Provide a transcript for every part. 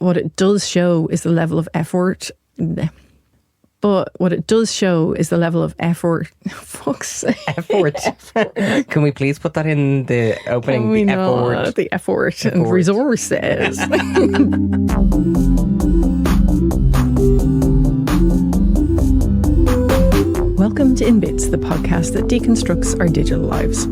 what it does show is the level of effort. But what it does show is the level of effort. Fuck's sake. Effort. Can we please put that in the opening? Can we the not? effort. The effort and resources. Welcome to In Bits, the podcast that deconstructs our digital lives.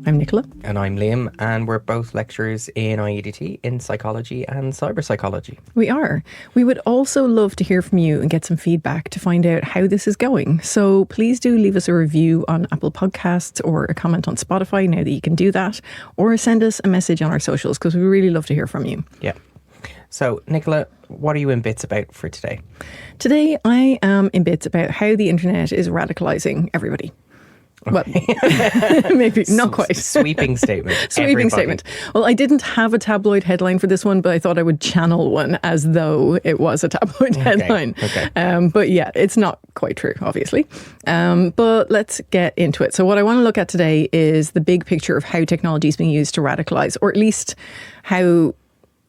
I'm Nicola. And I'm Liam, and we're both lecturers in IEDT in psychology and cyber psychology. We are. We would also love to hear from you and get some feedback to find out how this is going. So please do leave us a review on Apple Podcasts or a comment on Spotify now that you can do that, or send us a message on our socials because we really love to hear from you. Yeah. So, Nicola, what are you in bits about for today? Today, I am in bits about how the internet is radicalising everybody. Okay. Well, maybe not quite. Sweeping statement. Sweeping statement. Well, I didn't have a tabloid headline for this one, but I thought I would channel one as though it was a tabloid headline. Okay. But yeah, it's not quite true, obviously. But let's get into it. So what I want to look at today is the big picture of how technology is being used to radicalise, or at least how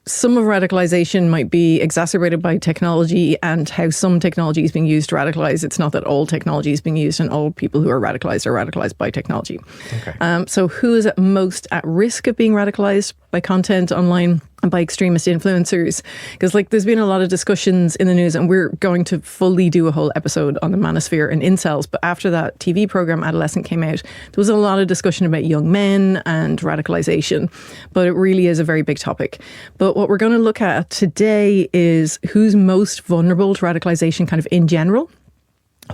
some of radicalisation might be exacerbated by technology and how some technology is being used to radicalise. It's not that all technology is being used and all people who are radicalised by technology. Okay. So who is most at risk of being radicalised by content online and by extremist influencers? Because there's been a lot of discussions in the news, and we're going to fully do a whole episode on the manosphere and incels. But after that TV program Adolescent came out, there was a lot of discussion about young men and radicalisation. But it really is a very big topic. But what we're going to look at today is who's most vulnerable to radicalisation kind of in general,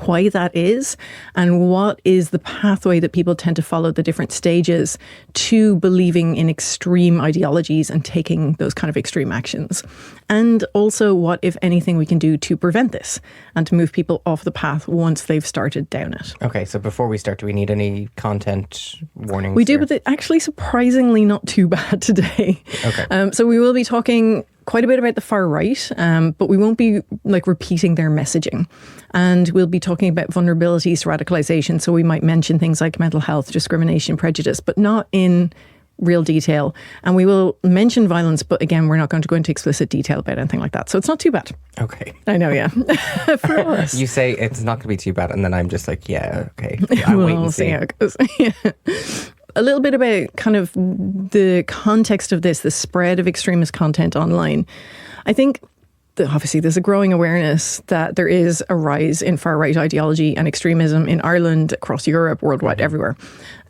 why that is, and what is the pathway that people tend to follow, the different stages to believing in extreme ideologies and taking those kind of extreme actions. And also what, if anything, we can do to prevent this and to move people off the path once they've started down it. Okay, so before we start, do we need any content warnings? We do, but it's actually surprisingly not too bad today. Okay. So we will be talking quite a bit about the far right, but we won't be repeating their messaging. And we'll be talking about vulnerabilities to radicalisation. So we might mention things like mental health, discrimination, prejudice, but not in real detail. And we will mention violence, but again, we're not going to go into explicit detail about anything like that. So it's not too bad. Okay. I know, yeah. For us. You say it's not going to be too bad, and then I'm just like, yeah, okay. I'll wait and see. How it goes. Yeah. A little bit about kind of the context of this, the spread of extremist content online. I think that obviously there's a growing awareness that there is a rise in far-right ideology and extremism in Ireland, across Europe, worldwide, everywhere.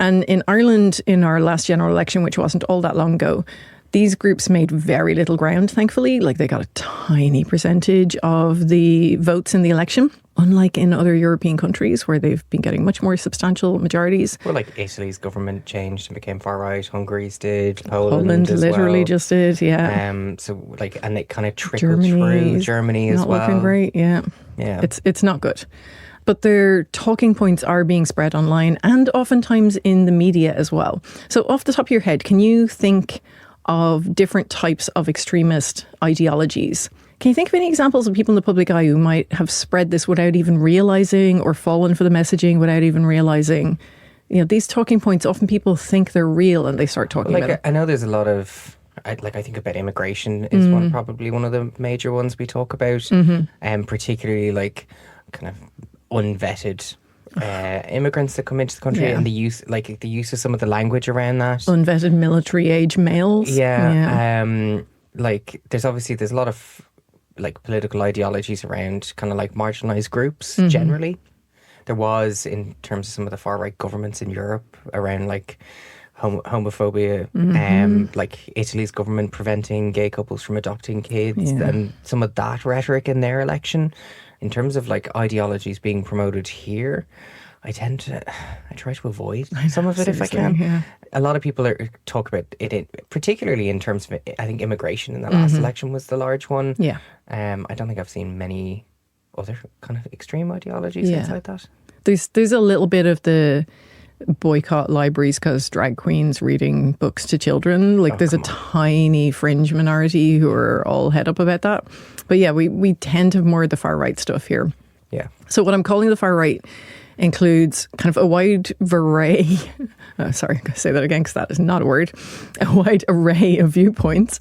And in Ireland, in our last general election, which wasn't all that long ago, these groups made very little ground, thankfully. They got a tiny percentage of the votes in the election, unlike in other European countries where they've been getting much more substantial majorities. Well, Italy's government changed and became far right. Hungary's did. Poland as literally well. Just did, yeah. And it kind of trickled through Germany as well. Not looking great, yeah. Yeah. It's not good. But their talking points are being spread online and oftentimes in the media as well. So off the top of your head, can you think of different types of extremist ideologies? Can you think of any examples of people in the public eye who might have spread this without even realising, or fallen for the messaging without even realising? These talking points, often people think they're real and they start talking about it. I know there's a lot of, I think about immigration is probably one of the major ones we talk about, and particularly kind of unvetted immigrants that come into the country, and the use of some of the language around that. Unvetted military age males. Yeah. There's a lot of political ideologies around kind of marginalised groups generally. There was, in terms of some of the far right governments in Europe, around homophobia, Italy's government preventing gay couples from adopting kids, and some of that rhetoric in their election. In terms of ideologies being promoted here, I try to avoid some of it if I can. Yeah. A lot of people talk about it, particularly in terms of, I think, immigration in the last election was the large one. Yeah. I don't think I've seen many other kind of extreme ideologies inside that. There's a little bit of the boycott libraries because drag queens reading books to children. There's a tiny fringe minority who are all head up about that. But yeah, we tend to have more of the far right stuff here. Yeah. So what I'm calling the far right includes kind of a wide array, sorry, I'm going to say that again because that is not a word, a wide array of viewpoints,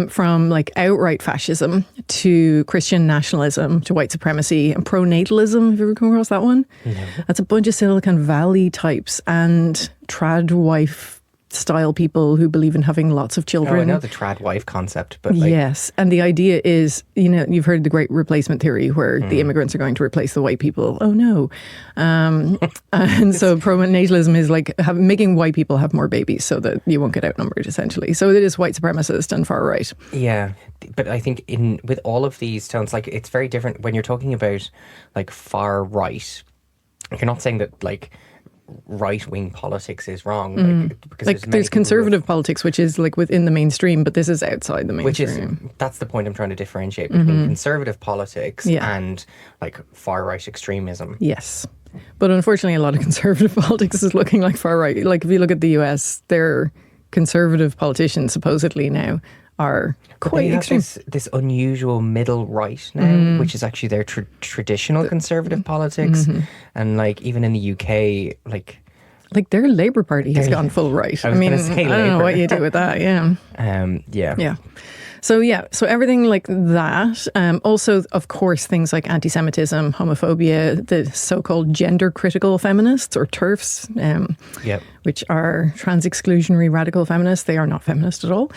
from like outright fascism to Christian nationalism to white supremacy and pronatalism. Have you ever come across that one? No. That's a bunch of Silicon Valley types and trad wife style people who believe in having lots of children. Oh, I know the trad wife concept, but yes, and the idea is, you've heard the Great Replacement Theory, where the immigrants are going to replace the white people. Oh no! And so pronatalism is like making white people have more babies so that you won't get outnumbered, essentially. So it is white supremacist and far right. Yeah, but I think with all of these tones, like it's very different when you're talking about like far right. You're not saying that like right-wing politics is wrong. Because like there's conservative politics, which is like within the mainstream, but this is outside the mainstream. That's the point I'm trying to differentiate between conservative politics and like far-right extremism. Yes. But unfortunately, a lot of conservative politics is looking like far-right. Like if you look at the US, their conservative politicians supposedly now are quite extreme. This unusual middle right now, which is actually their traditional conservative politics, and like even in the UK, like their Labour Party has gone full right. I mean, I don't know what you do with that. Yeah. Yeah. So everything like that. Also, of course, things like anti-Semitism, homophobia, the so-called gender-critical feminists or TERFs, which are trans-exclusionary radical feminists. They are not feminist at all.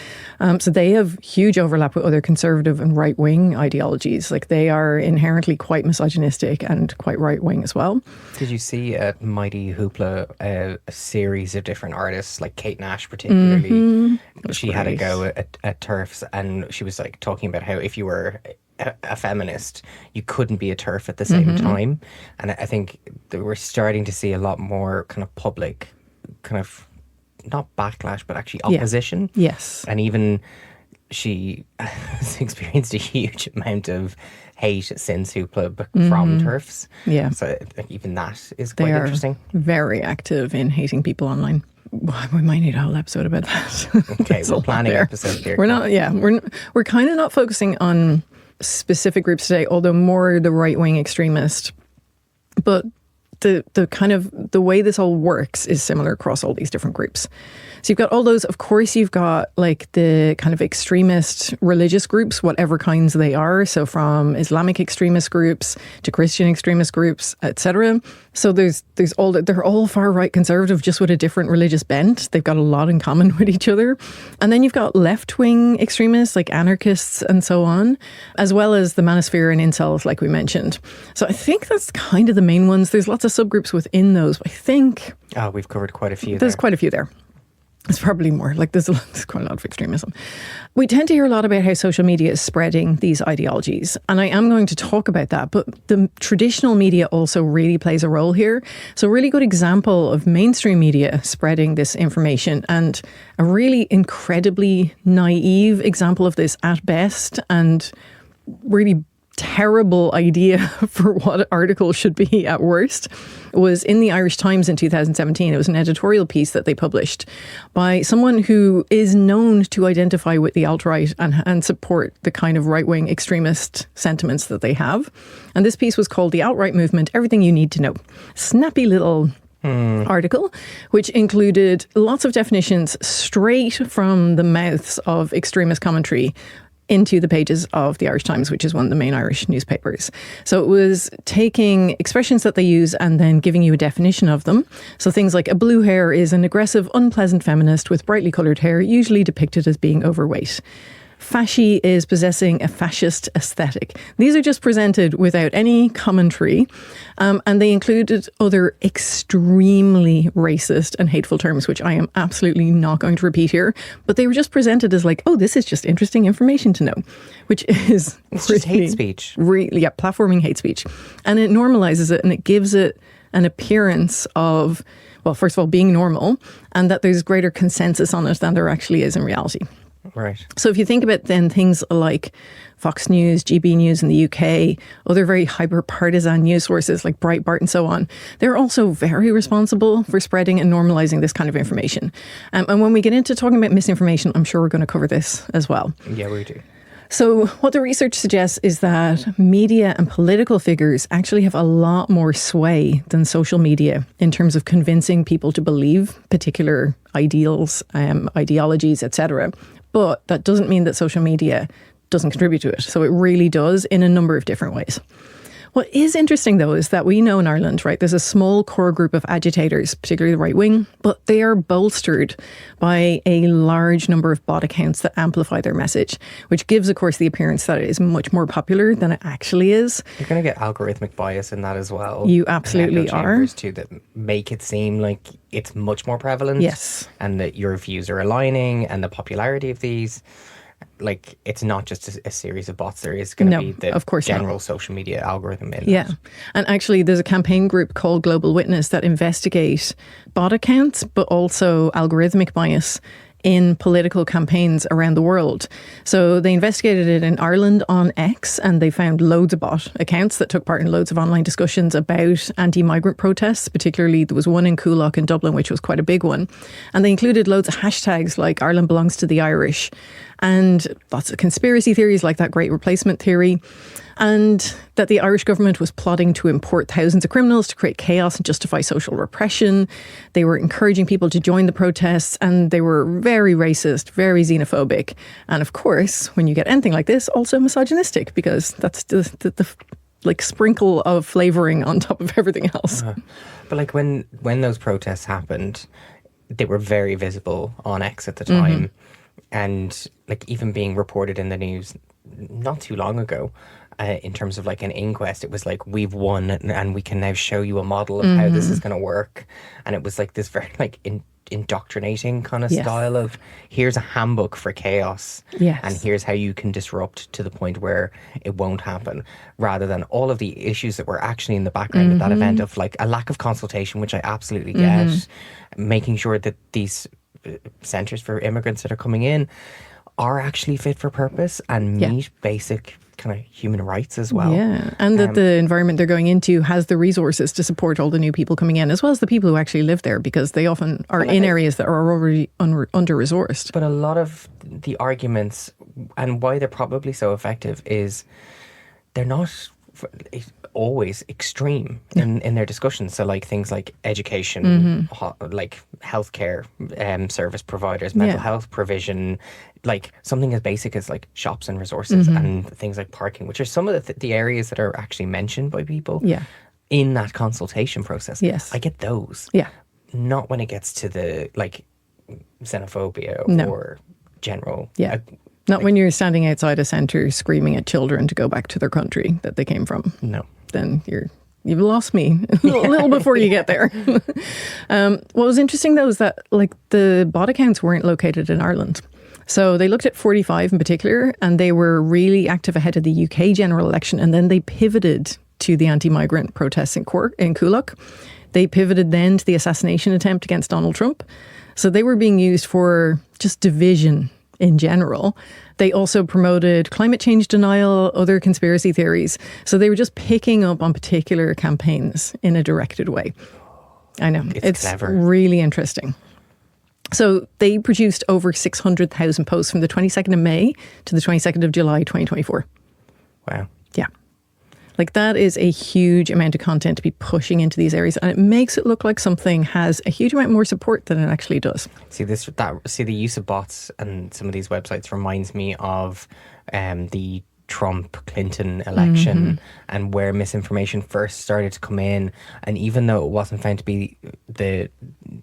So they have huge overlap with other conservative and right-wing ideologies. Like they are inherently quite misogynistic and quite right-wing as well. Did you see at Mighty Hoopla a series of different artists, like Kate Nash particularly? She had a go at TERFs, and she was like talking about how if you were a feminist, you couldn't be a TERF at the same time. And I think that we're starting to see a lot more kind of public, kind of not backlash, but actually opposition. Yeah. Yes. And even she has experienced a huge amount of hate since Hoopla from TERFs. Yeah. So even that is quite interesting. Very active in hating people online. We might need a whole episode about that. Okay, we're planning episodes here. We're not. Yeah, we're kind of not focusing on specific groups today, although more the right wing extremist. But the kind of the way this all works is similar across all these different groups. So you've got all those. Of course, you've got like the kind of extremist religious groups, whatever kinds they are. So from Islamic extremist groups to Christian extremist groups, etc. So there's all that. They're all far right conservative, just with a different religious bent. They've got a lot in common with each other. And then you've got left wing extremists like anarchists and so on, as well as the manosphere and incels, like we mentioned. So I think that's kind of the main ones. There's lots of subgroups within those. But I think we've covered quite a few. There's quite a few there. It's probably more. Like there's quite a lot of extremism. We tend to hear a lot about how social media is spreading these ideologies. And I am going to talk about that. But the traditional media also really plays a role here. So a really good example of mainstream media spreading this information, and a really incredibly naive example of this at best, and really terrible idea for what article should be at worst, was in the Irish Times in 2017. It was an editorial piece that they published by someone who is known to identify with the alt-right and support the kind of right-wing extremist sentiments that they have. And this piece was called "The Alt-Right Movement, Everything You Need to Know." Snappy little article, which included lots of definitions straight from the mouths of extremist commentary into the pages of the Irish Times, which is one of the main Irish newspapers. So it was taking expressions that they use and then giving you a definition of them. So things like a blue hair is an aggressive, unpleasant feminist with brightly coloured hair, usually depicted as being overweight. Fasci is possessing a fascist aesthetic. These are just presented without any commentary, and they included other extremely racist and hateful terms, which I am absolutely not going to repeat here, but they were just presented as like, oh, this is just interesting information to know, which is it's just hate speech. Really, yeah, platforming hate speech. And it normalizes it, and it gives it an appearance of, well, first of all, being normal, and that there's greater consensus on it than there actually is in reality. Right. So if you think about then things like Fox News, GB News in the UK, other very hyper-partisan news sources like Breitbart and so on, they're also very responsible for spreading and normalising this kind of information. And when we get into talking about misinformation, I'm sure we're going to cover this as well. Yeah, we do. So what the research suggests is that media and political figures actually have a lot more sway than social media in terms of convincing people to believe particular ideals, ideologies, etc. But that doesn't mean that social media doesn't contribute to it. So it really does in a number of different ways. What is interesting, though, is that we know in Ireland, right, there's a small core group of agitators, particularly the right wing, but they are bolstered by a large number of bot accounts that amplify their message, which gives, of course, the appearance that it is much more popular than it actually is. You're going to get algorithmic bias in that as well. You absolutely are. Too, that make it seem like it's much more prevalent. Yes. And that your views are aligning and the popularity of these. Like, it's not just a series of bots. There is going to be the of course general social media algorithm in Yeah. that. And actually, there's a campaign group called Global Witness that investigate bot accounts, but also algorithmic bias in political campaigns around the world. So they investigated it in Ireland on X, and they found loads of bot accounts that took part in loads of online discussions about anti-migrant protests. Particularly, there was one in Coolock in Dublin, which was quite a big one. And they included loads of hashtags like Ireland belongs to the Irish, and lots of conspiracy theories like that Great Replacement theory, and that the Irish government was plotting to import thousands of criminals to create chaos and justify social repression. They were encouraging people to join the protests, and they were very racist, very xenophobic. And of course, when you get anything like this, also misogynistic, because that's the like sprinkle of flavouring on top of everything else. But like when those protests happened, they were very visible on X at the time. Mm-hmm. And like even being reported in the news not too long ago, in terms of like an inquest, it was like, we've won and we can now show you a model of how this is going to work. And it was like this very like indoctrinating kind of style of, here's a handbook for chaos. Yes. And here's how you can disrupt to the point where it won't happen, rather than all of the issues that were actually in the background of that event, of like a lack of consultation, which I absolutely get, making sure that these centres for immigrants that are coming in are actually fit for purpose and meet basic kind of human rights as well. Yeah, and that the environment they're going into has the resources to support all the new people coming in, as well as the people who actually live there, because they often are in areas that are already under-resourced. But a lot of the arguments and why they're probably so effective is they're not always extreme in their discussions. So like things like education, like healthcare service providers, mental health provision, like something as basic as like shops and resources, and things like parking, which are some of the areas that are actually mentioned by people in that consultation process. Yes. I get those. Yeah. Not when it gets to the like xenophobia or general. Yeah. Not when you're standing outside a centre screaming at children to go back to their country that they came from. No. Then you've lost me a little before you get there. What was interesting, though, is that like the bot accounts weren't located in Ireland. So they looked at 45 in particular, and they were really active ahead of the UK general election. And then they pivoted to the anti-migrant protests in Coolock. They pivoted then to the assassination attempt against Donald Trump. So they were being used for just division in general. They also promoted climate change denial, other conspiracy theories. So they were just picking up on particular campaigns in a directed way. I know. It's clever. Really interesting. So they produced over 600,000 posts from the 22nd of May to the 22nd of July, 2024. Wow. Yeah. Like that is a huge amount of content to be pushing into these areas, and it makes it look like something has a huge amount more support than it actually does. See the use of bots and some of these websites reminds me of the Trump-Clinton election and where misinformation first started to come in. And even though it wasn't found to be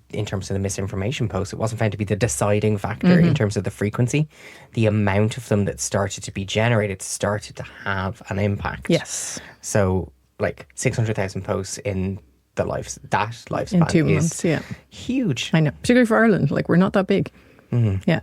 in terms of the misinformation posts, it wasn't found to be the deciding factor in terms of the frequency, the amount of them that started to be generated started to have an impact. Yes. So like 600,000 posts in the lifespan in 2 months, huge. I know, particularly for Ireland. Like we're not that big. Yeah.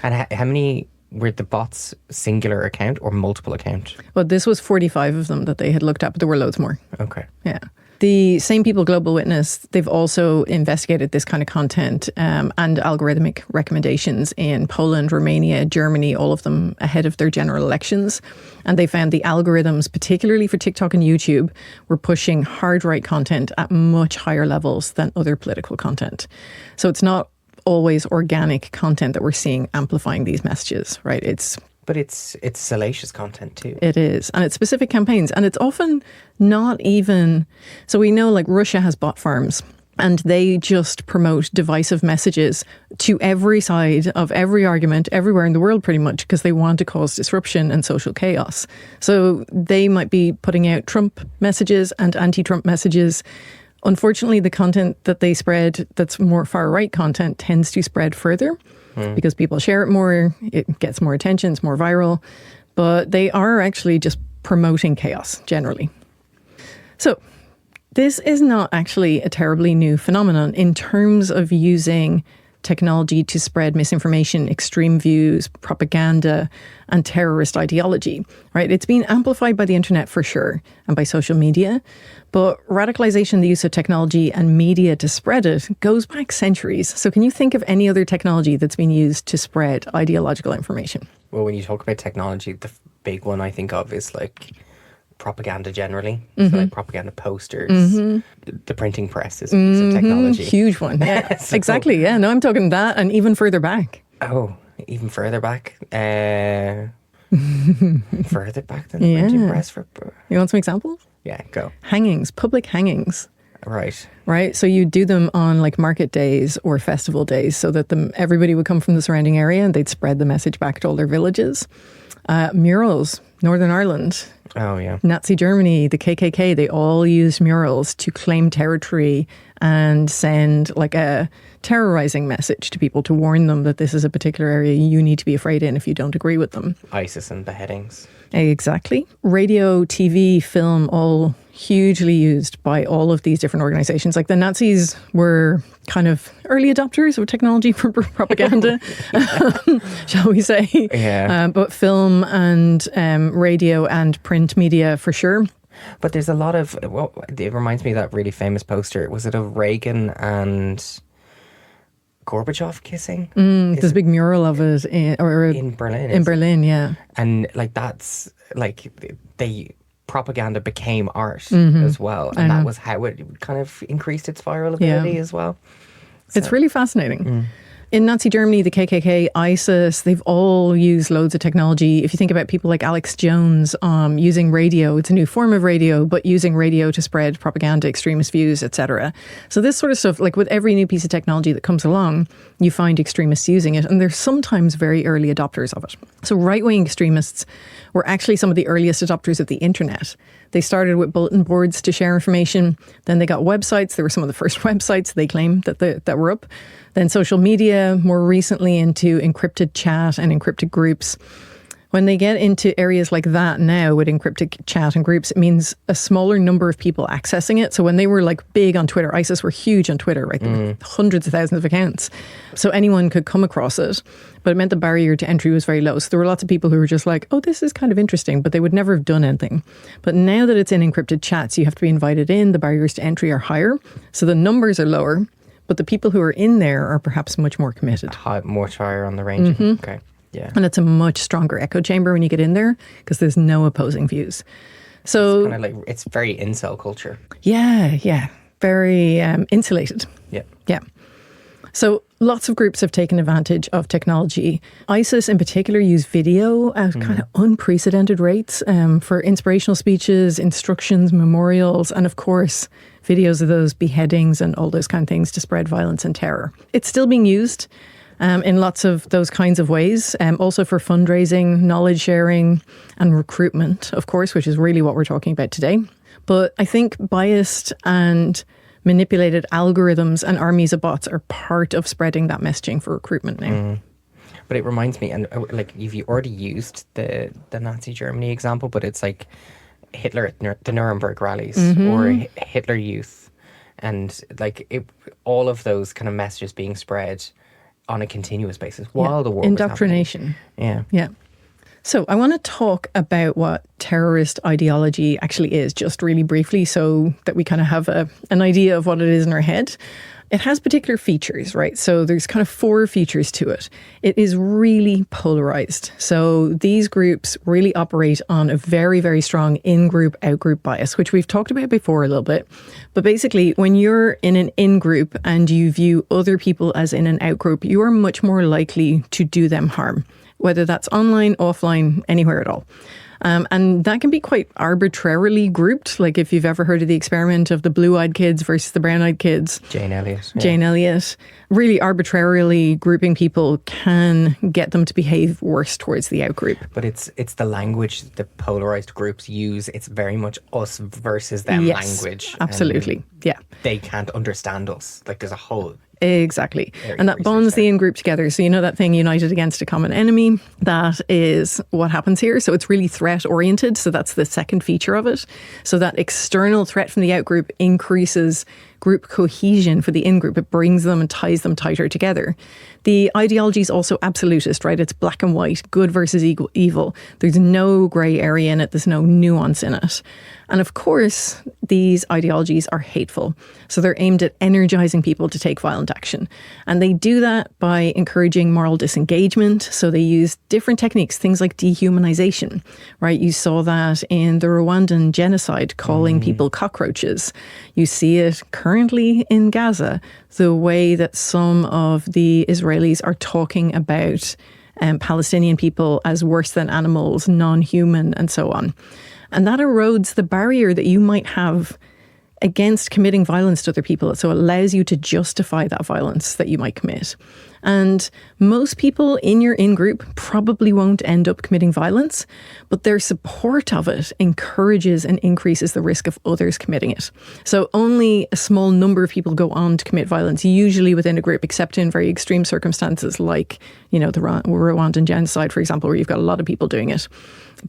And how many were the bots singular account or multiple account? Well, this was 45 of them that they had looked at, but there were loads more. Okay. Yeah. The same people, Global Witness, they've also investigated this kind of content and algorithmic recommendations in Poland, Romania, Germany, all of them ahead of their general elections. And they found the algorithms, particularly for TikTok and YouTube, were pushing hard right content at much higher levels than other political content. So it's not always organic content that we're seeing amplifying these messages, right? It's But it's salacious content too. It is. And it's specific campaigns. And it's often not even... So we know like Russia has bot farms and they just promote divisive messages to every side of every argument everywhere in the world pretty much because they want to cause disruption and social chaos. So they might be putting out Trump messages and anti-Trump messages. Unfortunately, the content that they spread that's more far-right content tends to spread further because people share it more, it gets more attention, it's more viral. But they are actually just promoting chaos generally. So this is not actually a terribly new phenomenon in terms of using technology to spread misinformation, extreme views, propaganda, and terrorist ideology, right? It's been amplified by the internet for sure, and by social media. But radicalization, the use of technology and media to spread it, goes back centuries. So can you think of any other technology that's been used to spread ideological information? Well, when you talk about technology, the big one I think of is like propaganda generally. So like propaganda posters, the printing press is a piece of technology. Huge one. Yeah, So- exactly. Yeah, no, I'm talking that and even further back. Oh, even further back. Further back than the printing press for... You want some examples? Yeah, go. Hangings, public hangings. Right. Right, so you do them on like market days or festival days so that everybody would come from the surrounding area and they'd spread the message back to all their villages. Murals, Northern Ireland, Oh, yeah. Nazi Germany, the KKK, they all used murals to claim territory and send like a terrorizing message to people to warn them that this is a particular area you need to be afraid in if you don't agree with them. ISIS and beheadings. Exactly. Radio, TV, film, all hugely used by all of these different organizations. Like the Nazis were kind of early adopters of technology for propaganda, shall we say. Yeah. But film and radio and print media for sure. But there's a lot of... Well, it reminds me of that really famous poster. Was it of Reagan and Gorbachev kissing? There's a big mural of it in Berlin. In Berlin, yeah. And like that's like they propaganda became art as well, and that was how it kind of increased its viral ability as well. It's really fascinating. In Nazi Germany, the KKK, ISIS, they've all used loads of technology. If you think about people like Alex Jones using radio, it's a new form of radio, but using radio to spread propaganda, extremist views, etc. So this sort of stuff, like with every new piece of technology that comes along, you find extremists using it, and they're sometimes very early adopters of it. So right-wing extremists were actually some of the earliest adopters of the internet. They started with bulletin boards to share information. Then they got websites. They were some of the first websites they claim that were up. Then social media, more recently into encrypted chat and encrypted groups. When they get into areas like that now with encrypted chat and groups, it means a smaller number of people accessing it. So when they were like big on Twitter, ISIS were huge on Twitter, right? There were hundreds of thousands of accounts. So anyone could come across it, but it meant the barrier to entry was very low. So there were lots of people who were just like, oh, this is kind of interesting, but they would never have done anything. But now that it's in encrypted chats, you have to be invited in. The barriers to entry are higher. So the numbers are lower, but the people who are in there are perhaps much more committed. Much higher on the range. Okay. Yeah. And it's a much stronger echo chamber when you get in there because there's no opposing views. So It's kind of like, it's very incel culture. yeah. Very insulated. Yeah. Yeah. So lots of groups have taken advantage of technology. ISIS in particular use video at kind of unprecedented rates for inspirational speeches, instructions, memorials, and of course, videos of those beheadings and all those kind of things to spread violence and terror. It's still being used in lots of those kinds of ways, also for fundraising, knowledge sharing, and recruitment, of course, which is really what we're talking about today. But I think biased and manipulated algorithms and armies of bots are part of spreading that messaging for recruitment now. But it reminds me, and like you've already used the Nazi Germany example, but it's like Hitler at the Nuremberg rallies or Hitler Youth, and like all of those kind of messages being spread on a continuous basis while the war indoctrination. was happening. Yeah. So I want to talk about what terrorist ideology actually is, just really briefly, so that we kind of have an idea of what it is in our head. It has particular features, right? So there's kind of 4 features to it. It is really polarized. So these groups really operate on a very, very strong in-group, out-group bias, which we've talked about before a little bit. But basically, when you're in an in-group and you view other people as in an out-group, you are much more likely to do them harm. whether that's online, offline, anywhere at all. And that can be quite arbitrarily grouped. Like if you've ever heard of the experiment of the blue-eyed kids versus the brown-eyed kids. Jane Elliott. Yeah. Jane Elliott. Really arbitrarily grouping people can get them to behave worse towards the outgroup. But it's the language the polarized groups use. It's very much us versus them language. Absolutely. Yeah. They can't understand us. Like there's a whole... Exactly. And that bonds the in-group together. So you know that thing, united against a common enemy? That is what happens here. So it's really threat-oriented. So that's the second feature of it. So that external threat from the out-group increases group cohesion for the in-group. It brings them and ties them tighter together. The ideology is also absolutist, right? It's black and white, good versus evil. There's no grey area in it. There's no nuance in it. And of course, these ideologies are hateful. So they're aimed at energizing people to take violent action. And they do that by encouraging moral disengagement. So they use different techniques, things like dehumanization, right? You saw that in the Rwandan genocide, calling people cockroaches. You see it currently in Gaza, the way that some of the Israelis are talking about Palestinian people as worse than animals, non-human, and so on. And that erodes the barrier that you might have against committing violence to other people. So it allows you to justify that violence that you might commit. And most people in your in-group probably won't end up committing violence, but their support of it encourages and increases the risk of others committing it. So only a small number of people go on to commit violence, usually within a group, except in very extreme circumstances like, the Rwandan genocide, for example, where you've got a lot of people doing it.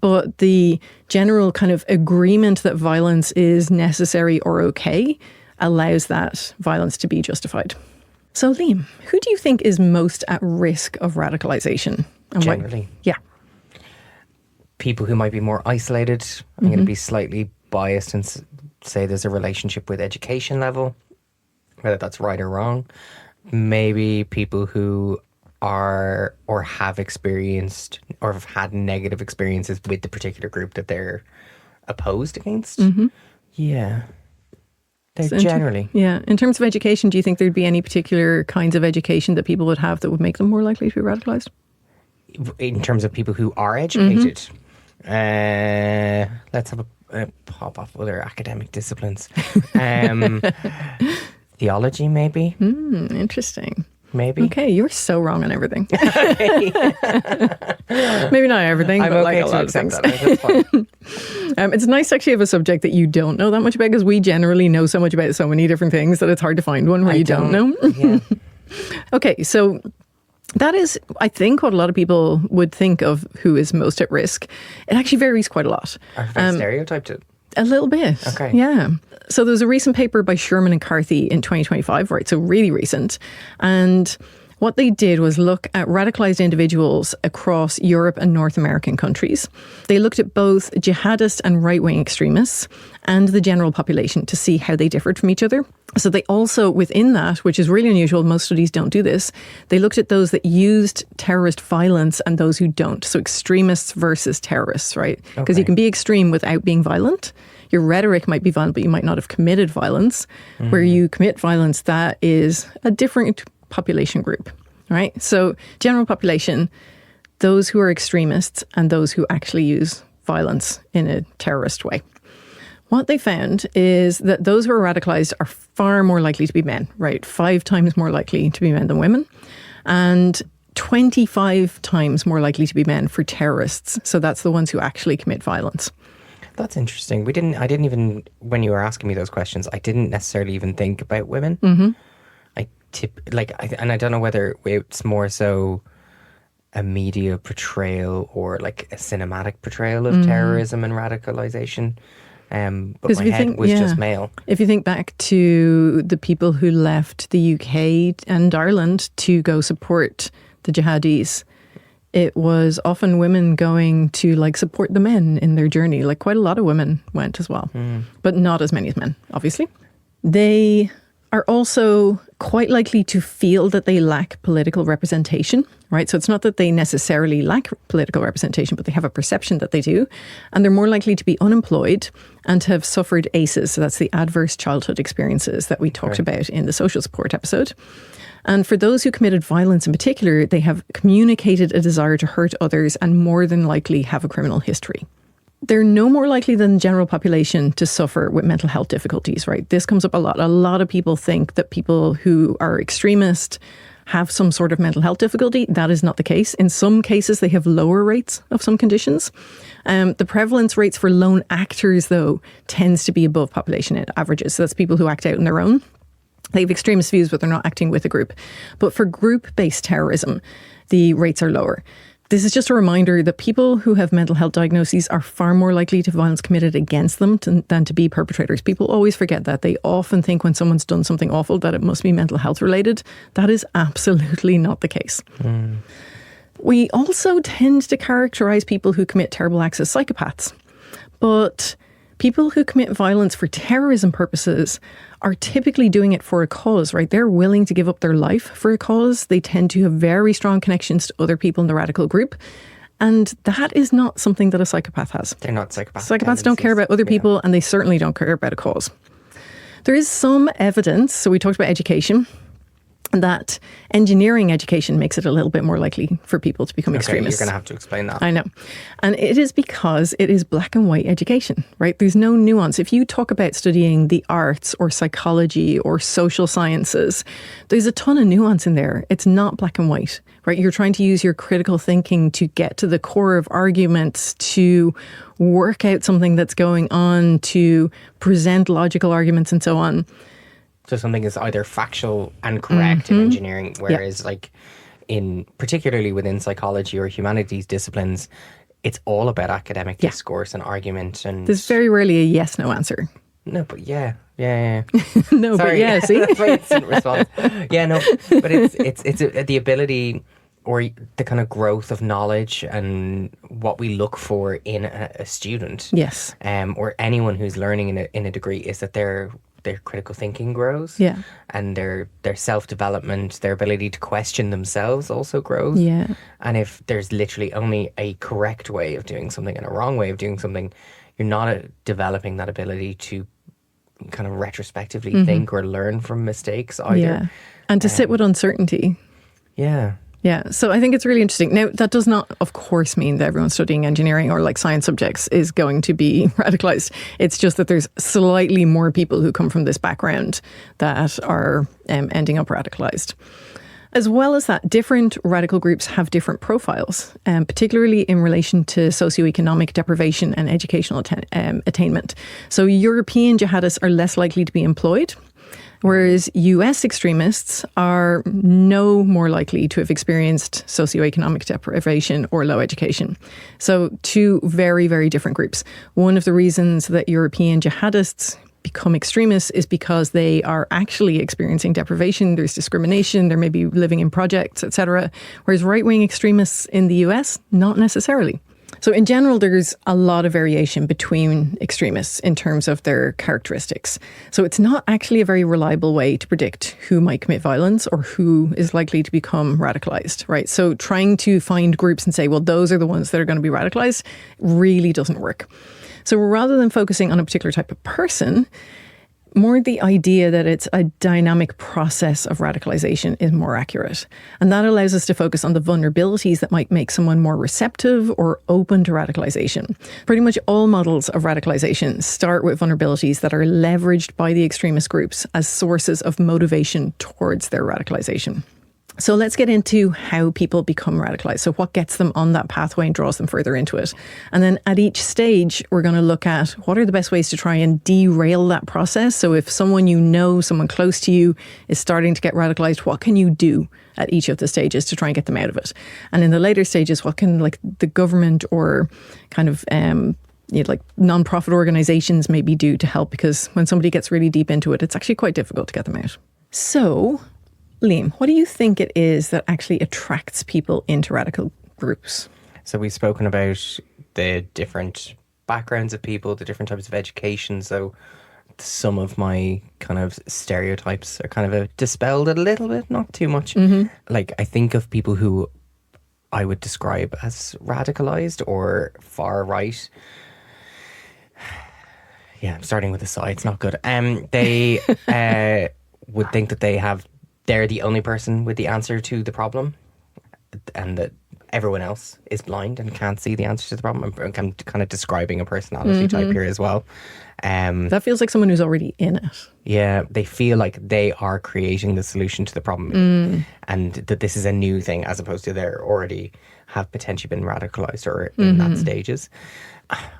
But the general kind of agreement that violence is necessary or okay allows that violence to be justified. So, Liam, who do you think is most at risk of radicalisation? Generally? Yeah. People who might be more isolated. I'm going to be slightly biased and say there's a relationship with education level, whether that's right or wrong. Maybe people who are or have experienced or have had negative experiences with the particular group that they're opposed against. Yeah. They're generally. In terms of education, do you think there'd be any particular kinds of education that people would have that would make them more likely to be radicalised? In terms of people who are educated, let's have a pop off other academic disciplines. Theology, maybe. Interesting. Maybe. Okay, you're so wrong on everything. Maybe not everything, I'm but okay like a to lot of accept things. that. That's fine. It's nice to actually have a subject that you don't know that much about, because we generally know so much about so many different things that it's hard to find one where you don't know. Yeah. Okay, so that is, I think, what a lot of people would think of who is most at risk. It actually varies quite a lot. Are they stereotyped it? A little bit. Okay. Yeah. So there was a recent paper by Schuurman and Carthy in 2025, right? So really recent. And what they did was look at radicalized individuals across Europe and North American countries. They looked at both jihadist and right-wing extremists and the general population to see how they differed from each other. So they also, within that, which is really unusual, most studies don't do this, they looked at those that used terrorist violence and those who don't. So extremists versus terrorists, right? Because you can be extreme without being violent. Your rhetoric might be violent, but you might not have committed violence. Where you commit violence, that is a different population group, right? So general population, those who are extremists and those who actually use violence in a terrorist way. What they found is that those who are radicalized are far more likely to be men, right? 5 times more likely to be men than women. And 25 times more likely to be men for terrorists. So that's the ones who actually commit violence. That's interesting. I didn't even, when you were asking me those questions, I didn't necessarily even think about women. And I don't know whether it's more so a media portrayal or like a cinematic portrayal of terrorism and radicalization. But my head was just male. If you think back to the people who left the UK and Ireland to go support the jihadis, it was often women going to like support the men in their journey. Like quite a lot of women went as well, but not as many as men, obviously. They are also quite likely to feel that they lack political representation, right? So it's not that they necessarily lack political representation, but they have a perception that they do. And they're more likely to be unemployed and to have suffered ACEs. So that's the adverse childhood experiences that we talked about in the social support episode. And for those who committed violence in particular, they have communicated a desire to hurt others and more than likely have a criminal history. They're no more likely than the general population to suffer with mental health difficulties, right? This comes up a lot. A lot of people think that people who are extremist have some sort of mental health difficulty. That is not the case. In some cases, they have lower rates of some conditions. The prevalence rates for lone actors, though, tends to be above population averages. So that's people who act out on their own. They have extremist views, but they're not acting with a group. But for group-based terrorism, the rates are lower. This is just a reminder that people who have mental health diagnoses are far more likely to have violence committed against them than to be perpetrators. People always forget that. They often think when someone's done something awful that it must be mental health related. That is absolutely not the case. We also tend to characterize people who commit terrible acts as psychopaths. But people who commit violence for terrorism purposes are typically doing it for a cause, right? They're willing to give up their life for a cause. They tend to have very strong connections to other people in the radical group. And that is not something that a psychopath has. They're not psychopaths. Psychopaths don't care about other people, and they certainly don't care about a cause. There is some evidence, so we talked about education, that engineering education makes it a little bit more likely for people to become extremists. You're going to have to explain that. I know. And it is because it is black and white education, right? There's no nuance. If you talk about studying the arts or psychology or social sciences, there's a ton of nuance in there. It's not black and white, right? You're trying to use your critical thinking to get to the core of arguments, to work out something that's going on, to present logical arguments and so on. So something is either factual and correct in engineering, whereas particularly within psychology or humanities disciplines, it's all about academic discourse and argument. And there's very rarely a yes/no answer. No, but yeah. No, Sorry. but yeah, see? That's my instant response. Yeah, no, but it's the ability or the kind of growth of knowledge and what we look for in a student. Yes. Or anyone who's learning in a degree is that their critical thinking grows, and their self-development, their ability to question themselves also grows. Yeah. And if there's literally only a correct way of doing something and a wrong way of doing something, you're not developing that ability to kind of retrospectively think or learn from mistakes either. Yeah. And to sit with uncertainty. Yeah. Yeah, so I think it's really interesting. Now, that does not, of course, mean that everyone studying engineering or like science subjects is going to be radicalized. It's just that there's slightly more people who come from this background that are ending up radicalized. As well as that, different radical groups have different profiles, particularly in relation to socioeconomic deprivation and educational attainment. So European jihadists are less likely to be employed, whereas US extremists are no more likely to have experienced socioeconomic deprivation or low education. So two very, very different groups. One of the reasons that European jihadists become extremists is because they are actually experiencing deprivation. There's discrimination. They're maybe living in projects, etc. Whereas right-wing extremists in the US, not necessarily. So in general, there's a lot of variation between extremists in terms of their characteristics. So it's not actually a very reliable way to predict who might commit violence or who is likely to become radicalized, right? So trying to find groups and say, well, those are the ones that are going to be radicalized really doesn't work. So rather than focusing on a particular type of person, more the idea that it's a dynamic process of radicalization is more accurate. And that allows us to focus on the vulnerabilities that might make someone more receptive or open to radicalization. Pretty much all models of radicalization start with vulnerabilities that are leveraged by the extremist groups as sources of motivation towards their radicalization. So let's get into how people become radicalized. So what gets them on that pathway and draws them further into it. And then at each stage, we're going to look at what are the best ways to try and derail that process. So if someone you know, someone close to you is starting to get radicalized, what can you do at each of the stages to try and get them out of it? And in the later stages, what can like the government or kind of like non-profit organizations maybe do to help? Because when somebody gets really deep into it, it's actually quite difficult to get them out. So Liam, what do you think it is that actually attracts people into radical groups? So we've spoken about the different backgrounds of people, the different types of education. So some of my kind of stereotypes are kind of dispelled a little bit, not too much. Like, I think of people who I would describe as radicalized or far right. Yeah, I'm starting with a sigh. It's not good. They would think that they're the only person with the answer to the problem, and that everyone else is blind and can't see the answer to the problem. I'm kind of describing a personality type here as well. That feels like someone who's already in it. Yeah, they feel like they are creating the solution to the problem, and that this is a new thing, as opposed to they're already have potentially been radicalized or in that stages.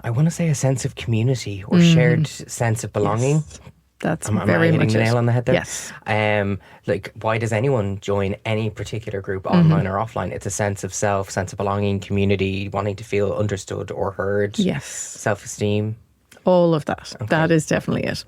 I want to say a sense of community or shared sense of belonging. Yes. That's Am I very hitting much the nail it. on the head there? Yes. Like, why does anyone join any particular group, online or offline? It's a sense of self, sense of belonging, community, wanting to feel understood or heard. Yes. Self-esteem. All of that. Okay. That is definitely it.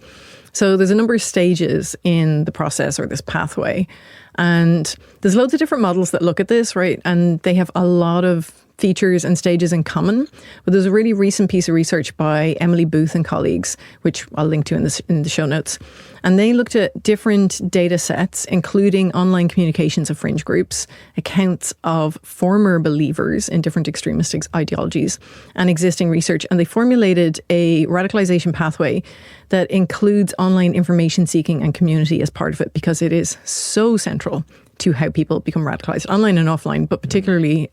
So there's a number of stages in the process or this pathway. And there's loads of different models that look at this, right? And they have a lot of features and stages in common. But there's a really recent piece of research by Emily Booth and colleagues, which I'll link to in the show notes. And they looked at different data sets, including online communications of fringe groups, accounts of former believers in different extremist ideologies, and existing research. And they formulated a radicalization pathway that includes online information seeking and community as part of it, because it is so central to how people become radicalized, online and offline, but particularly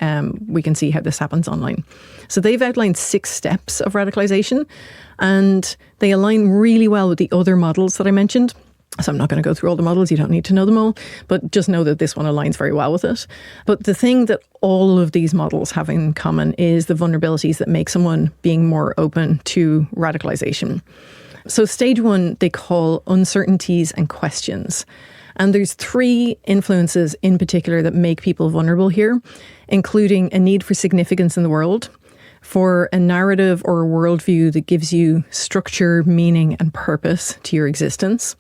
we can see how this happens online. So they've outlined 6 steps of radicalization, and they align really well with the other models that I mentioned. So I'm not going to go through all the models, you don't need to know them all, but just know that this one aligns very well with it. But the thing that all of these models have in common is the vulnerabilities that make someone being more open to radicalization. So stage 1, they call uncertainties and questions. And there's 3 influences in particular that make people vulnerable here, including a need for significance in the world, for a narrative or a worldview that gives you structure, meaning, and purpose to your existence,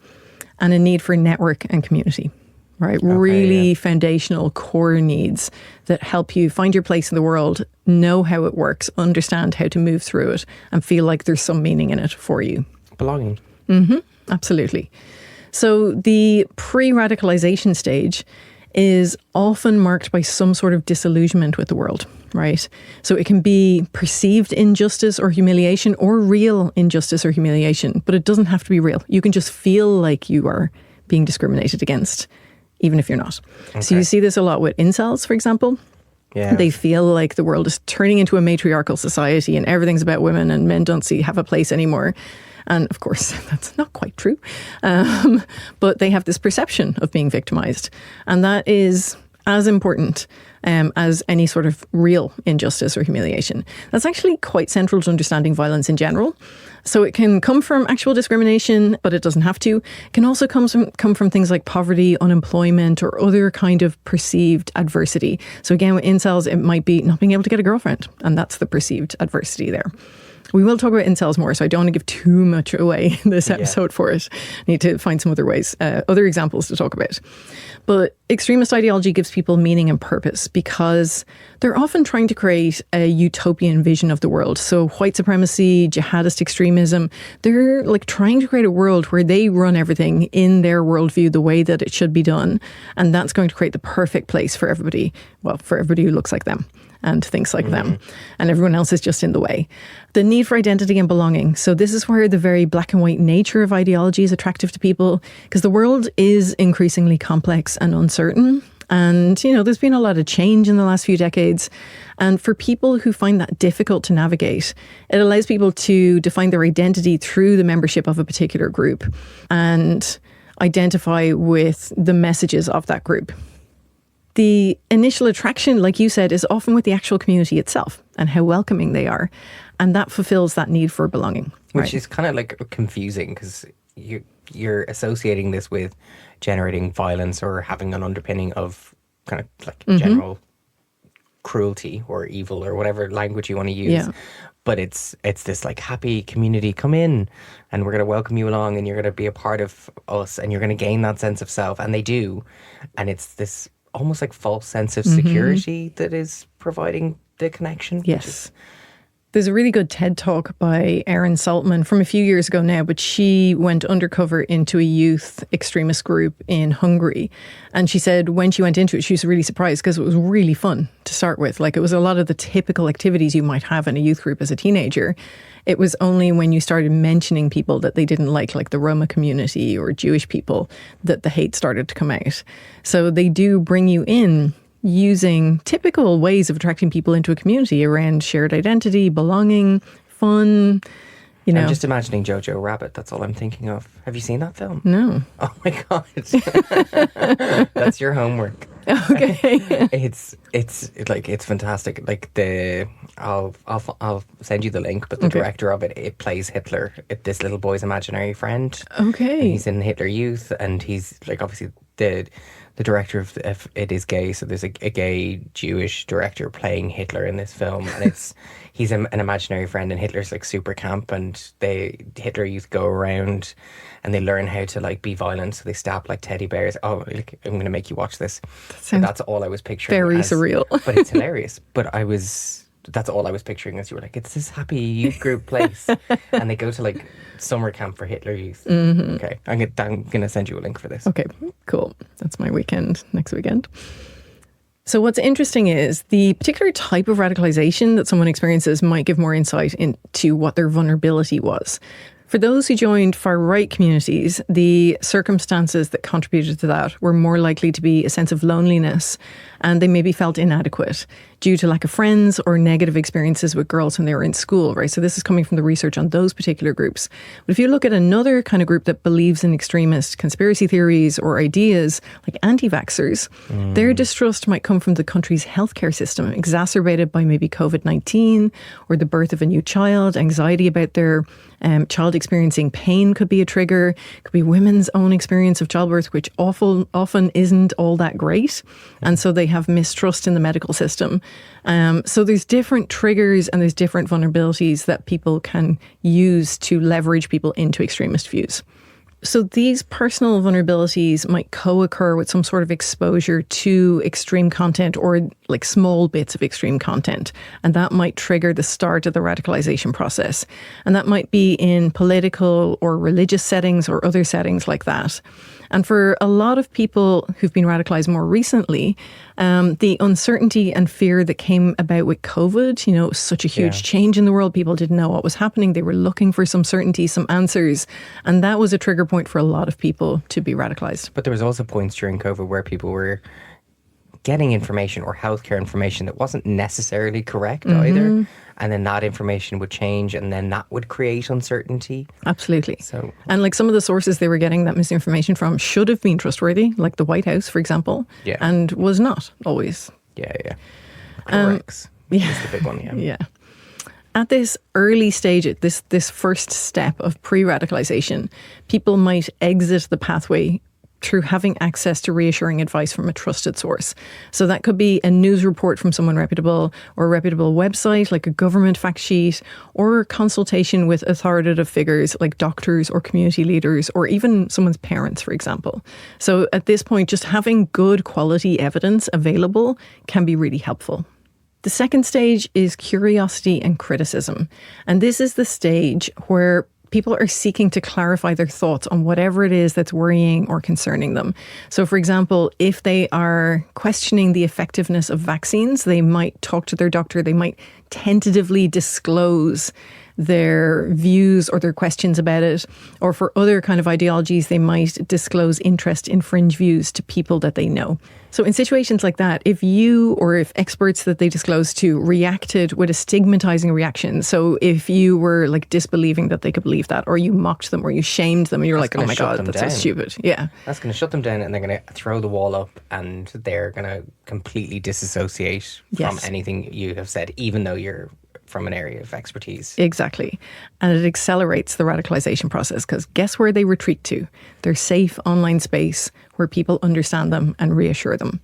and a need for network and community, right? Okay, really foundational core needs that help you find your place in the world, know how it works, understand how to move through it, and feel like there's some meaning in it for you. Belonging. Absolutely. So the pre-radicalization stage is often marked by some sort of disillusionment with the world, right? So it can be perceived injustice or humiliation, or real injustice or humiliation, but it doesn't have to be real. You can just feel like you are being discriminated against, even if you're not. Okay. So you see this a lot with incels, for example. Yeah. They feel like the world is turning into a matriarchal society and everything's about women and men don't have a place anymore. And of course, that's not quite true. But they have this perception of being victimized. And that is as important as any sort of real injustice or humiliation. That's actually quite central to understanding violence in general. So it can come from actual discrimination, but it doesn't have to. It can also come from things like poverty, unemployment, or other kind of perceived adversity. So again, with incels, it might be not being able to get a girlfriend. And that's the perceived adversity there. We will talk about incels more, so I don't want to give too much away in this episode for it. I need to find some other ways, other examples to talk about. But extremist ideology gives people meaning and purpose because they're often trying to create a utopian vision of the world. So white supremacy, jihadist extremism, they're like trying to create a world where they run everything in their worldview the way that it should be done. And that's going to create the perfect place for everybody, well, for everybody who looks like them and thinks like them, and everyone else is just in the way. The need for identity and belonging. So this is where the very black and white nature of ideology is attractive to people, because the world is increasingly complex and uncertain. And, you know, there's been a lot of change in the last few decades. And for people who find that difficult to navigate, it allows people to define their identity through the membership of a particular group and identify with the messages of that group. The initial attraction, like you said, is often with the actual community itself and how welcoming they are. And that fulfills that need for belonging. Which is kind of like confusing because you're associating this with generating violence or having an underpinning of kind of like general cruelty or evil or whatever language you want to use. Yeah. But it's this like happy community, come in and we're going to welcome you along and you're going to be a part of us and you're going to gain that sense of self. And they do. And it's this almost like false sense of security that is providing the connection. Yes. There's a really good TED talk by Erin Saltman from a few years ago now, but she went undercover into a youth extremist group in Hungary. And she said when she went into it, she was really surprised because it was really fun to start with. Like, it was a lot of the typical activities you might have in a youth group as a teenager. It was only when you started mentioning people that they didn't like the Roma community or Jewish people, that the hate started to come out. So they do bring you in using typical ways of attracting people into a community around shared identity, belonging, fun, you know. I'm just imagining Jojo Rabbit. That's all I'm thinking of. Have you seen that film? No. Oh my God. That's your homework. Okay. It's fantastic. Like, I'll send you the link, but the director of it plays Hitler, this little boy's imaginary friend. Okay. And he's in Hitler Youth, and he's like, obviously the director of it is gay, so there's a gay Jewish director playing Hitler in this film, and he's an imaginary friend, and Hitler's like super camp, and Hitler Youth go around and they learn how to like be violent, so they stab like teddy bears. Oh, like, I'm going to make you watch this. That's all I was picturing. Very surreal. But it's hilarious. But that's all I was picturing as you were like, it's this happy youth group place, and they go to like summer camp for Hitler Youth. Mm-hmm. Okay, I'm going to send you a link for this. Okay, cool. That's my weekend, next weekend. So what's interesting is the particular type of radicalization that someone experiences might give more insight into what their vulnerability was. For those who joined far-right communities, the circumstances that contributed to that were more likely to be a sense of loneliness, and they maybe felt inadequate due to lack of friends or negative experiences with girls when they were in school, right? So this is coming from the research on those particular groups. But if you look at another kind of group that believes in extremist conspiracy theories or ideas, like anti-vaxxers, their distrust might come from the country's healthcare system, exacerbated by maybe COVID-19 or the birth of a new child. Anxiety about their child experiencing pain could be a trigger. It could be women's own experience of childbirth, which often isn't all that great. And so they have mistrust in the medical system. So there's different triggers and there's different vulnerabilities that people can use to leverage people into extremist views. So these personal vulnerabilities might co-occur with some sort of exposure to extreme content or like small bits of extreme content. And that might trigger the start of the radicalization process. And that might be in political or religious settings or other settings like that. And for a lot of people who've been radicalized more recently, the uncertainty and fear that came about with COVID, you know, it was such a huge change in the world. People didn't know what was happening. They were looking for some certainty, some answers. And that was a trigger point for a lot of people to be radicalized. But there was also points during COVID where people were getting information or healthcare information that wasn't necessarily correct either. And then that information would change, and then that would create uncertainty. Absolutely. And like some of the sources they were getting that misinformation from should have been trustworthy, like the White House, for example, and was not always. Corrects. Is the big one, Yeah. At this early stage, this first step of pre-radicalization, people might exit the pathway through having access to reassuring advice from a trusted source. So that could be a news report from someone reputable, or a reputable website like a government fact sheet, or consultation with authoritative figures like doctors or community leaders, or even someone's parents, for example. So at this point, just having good quality evidence available can be really helpful. The second stage is curiosity and criticism. And this is the stage where people are seeking to clarify their thoughts on whatever it is that's worrying or concerning them. So, for example, if they are questioning the effectiveness of vaccines, they might talk to their doctor, they might tentatively disclose their views or their questions about it. Or for other kind of ideologies, they might disclose interest in fringe views to people that they know. So in situations like that, if you or if experts that they disclose to reacted with a stigmatizing reaction, so if you were like disbelieving that they could believe that, or you mocked them or you shamed them and you're like, oh my God, that's so stupid. Yeah. That's going to shut them down, and they're going to throw the wall up, and they're going to completely disassociate from anything you have said, even though you're from an area of expertise. Exactly. And it accelerates the radicalization process, because guess where they retreat to? Their safe online space where people understand them and reassure them.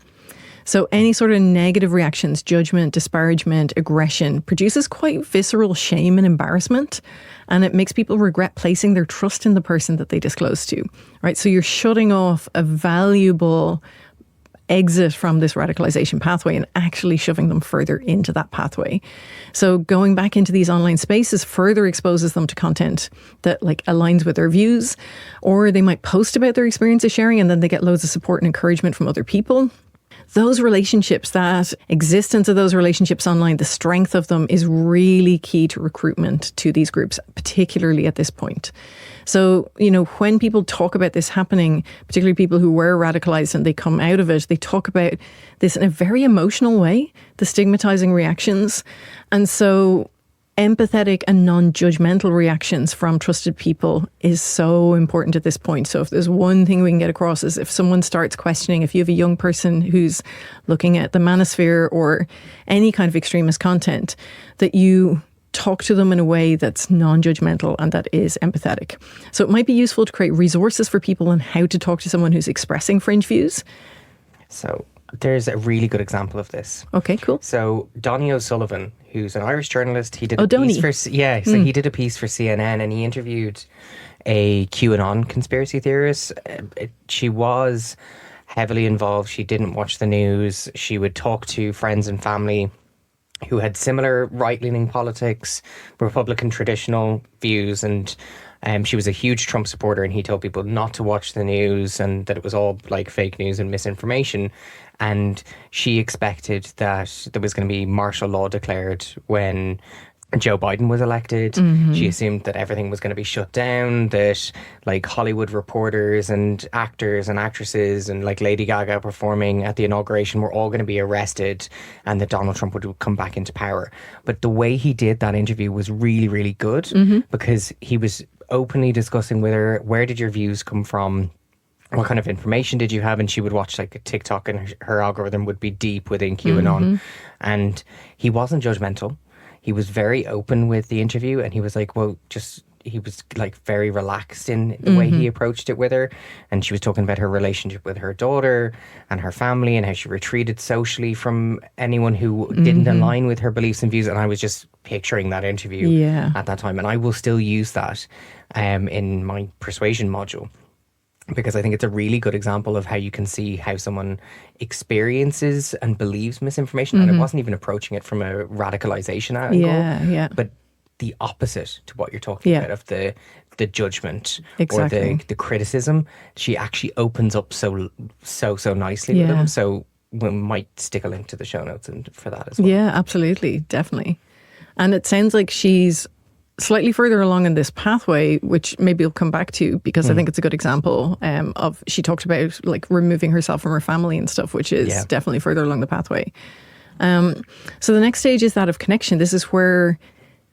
So any sort of negative reactions, judgment, disparagement, aggression, produces quite visceral shame and embarrassment. And it makes people regret placing their trust in the person that they disclose to, right? So you're shutting off a valuable exit from this radicalization pathway and actually shoving them further into that pathway. So going back into these online spaces further exposes them to content that like aligns with their views, or they might post about their experience of sharing and then they get loads of support and encouragement from other people. Those relationships, that existence of those relationships online, the strength of them is really key to recruitment to these groups, particularly at this point. So, when people talk about this happening, particularly people who were radicalized and they come out of it, they talk about this in a very emotional way, the stigmatizing reactions. And so empathetic and non-judgmental reactions from trusted people is so important at this point. So if there's one thing we can get across is if someone starts questioning, if you have a young person who's looking at the manosphere or any kind of extremist content, that you talk to them in a way that's non-judgmental and that is empathetic. So it might be useful to create resources for people on how to talk to someone who's expressing fringe views. So there's a really good example of this. Okay, cool. So Donny O'Sullivan, who's an Irish journalist, he did a piece for he did a piece for CNN and he interviewed a QAnon conspiracy theorist. She was heavily involved. She didn't watch the news. She would talk to friends and family who had similar right-leaning politics, Republican traditional views, and she was a huge Trump supporter, and he told people not to watch the news and that it was all like fake news and misinformation. And she expected that there was going to be martial law declared when Joe Biden was elected. Mm-hmm. She assumed that everything was going to be shut down, that like Hollywood reporters and actors and actresses and like Lady Gaga performing at the inauguration were all going to be arrested and that Donald Trump would come back into power. But the way he did that interview was really, really good because he was openly discussing with her, where did your views come from? What kind of information did you have? And she would watch like a TikTok and her algorithm would be deep within QAnon. And he wasn't judgmental. He was very open with the interview and he was like, he was like very relaxed in the way he approached it with her. And she was talking about her relationship with her daughter and her family and how she retreated socially from anyone who didn't align with her beliefs and views. And I was just picturing that interview at that time. And I will still use that in my persuasion module, because I think it's a really good example of how you can see how someone experiences and believes misinformation. And I wasn't even approaching it from a radicalization angle, but the opposite to what you're talking about of the judgment or the criticism. She actually opens up so nicely with them. So we might stick a link to the show notes and for that as well. Yeah, absolutely. Definitely. And it sounds like she's slightly further along in this pathway, which maybe we'll come back to, because I think it's a good example of, she talked about like removing herself from her family and stuff, which is definitely further along the pathway. So the next stage is that of connection. This is where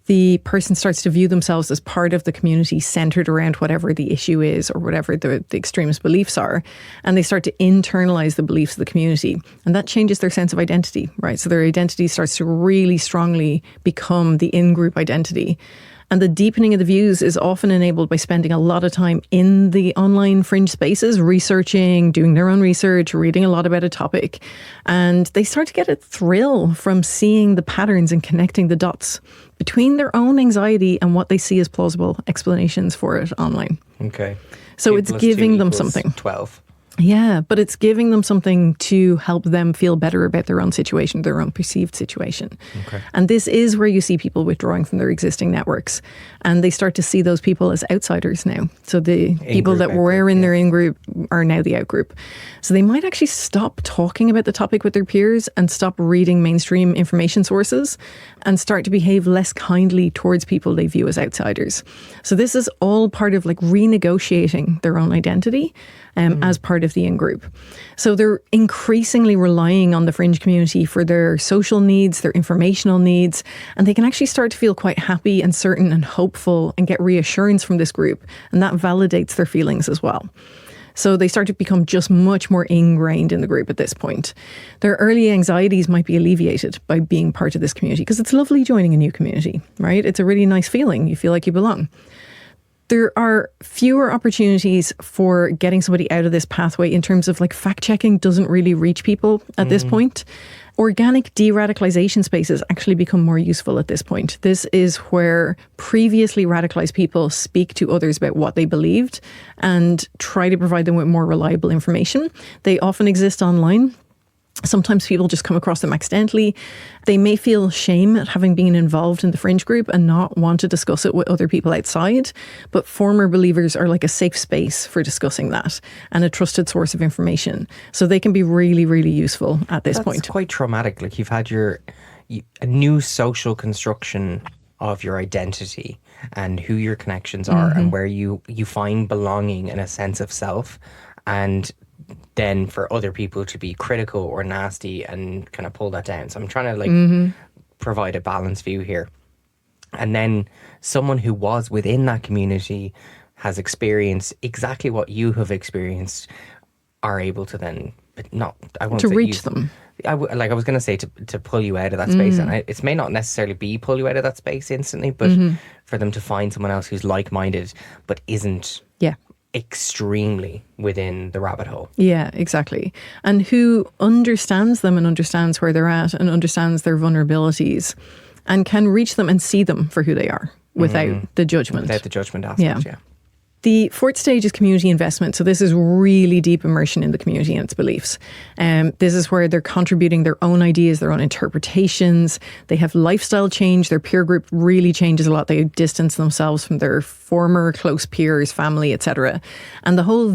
the person starts to view themselves as part of the community centered around whatever the issue is or whatever the extremist beliefs are. And they start to internalize the beliefs of the community. And that changes their sense of identity, right? So their identity starts to really strongly become the in-group identity. And the deepening of the views is often enabled by spending a lot of time in the online fringe spaces, researching, doing their own research, reading a lot about a topic. And they start to get a thrill from seeing the patterns and connecting the dots between their own anxiety and what they see as plausible explanations for it online. Okay. So it's giving them something. 12. Yeah, but it's giving them something to help them feel better about their own situation, their own perceived situation. Okay. And this is where you see people withdrawing from their existing networks. And they start to see those people as outsiders now. So the people that were in their in-group are now the out-group. So they might actually stop talking about the topic with their peers and stop reading mainstream information sources and start to behave less kindly towards people they view as outsiders. So this is all part of like renegotiating their own identity as part of the in-group. So they're increasingly relying on the fringe community for their social needs, their informational needs, and they can actually start to feel quite happy and certain and hopeful and get reassurance from this group. And that validates their feelings as well. So they start to become just much more ingrained in the group at this point. Their early anxieties might be alleviated by being part of this community, because it's lovely joining a new community, right? It's a really nice feeling. You feel like you belong. There are fewer opportunities for getting somebody out of this pathway in terms of like fact checking doesn't really reach people at this point. Organic de-radicalization spaces actually become more useful at this point. This is where previously radicalized people speak to others about what they believed and try to provide them with more reliable information. They often exist online. Sometimes people just come across them accidentally. They may feel shame at having been involved in the fringe group and not want to discuss it with other people outside. But former believers are like a safe space for discussing that and a trusted source of information. So they can be really, really useful at this point. It's quite traumatic. Like you've had a new social construction of your identity and who your connections are and where you find belonging and a sense of self. And then for other people to be critical or nasty and kind of pull that down. So I'm trying to provide a balanced view here. And then someone who was within that community has experienced exactly what you have experienced are able to then reach them. I was going to say to pull you out of that space, and it may not necessarily be pull you out of that space instantly, but for them to find someone else who's like-minded but isn't extremely within the rabbit hole. Yeah, exactly. And who understands them and understands where they're at and understands their vulnerabilities and can reach them and see them for who they are without the judgment. Without the judgment aspect, yeah. The fourth stage is community investment. So this is really deep immersion in the community and its beliefs. This is where they're contributing their own ideas, their own interpretations. They have lifestyle change. Their peer group really changes a lot. They distance themselves from their former close peers, family, etc. And the whole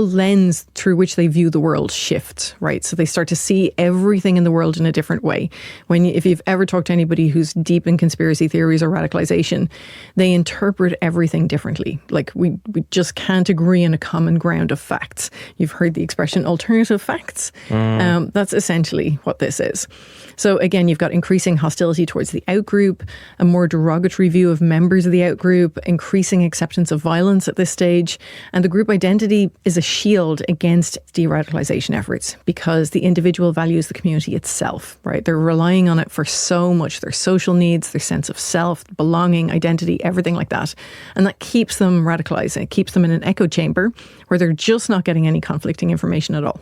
lens through which they view the world shifts, right? So they start to see everything in the world in a different way. If you've ever talked to anybody who's deep in conspiracy theories or radicalization, they interpret everything differently. Like we just can't agree on a common ground of facts. You've heard the expression alternative facts. That's essentially what this is. So again, you've got increasing hostility towards the outgroup, a more derogatory view of members of the outgroup, increasing acceptance of violence at this stage. And the group identity is a shield against de-radicalization efforts because the individual values the community itself, right? They're relying on it for so much, their social needs, their sense of self, belonging, identity, everything like that. And that keeps them radicalized. It keeps them in an echo chamber where they're just not getting any conflicting information at all.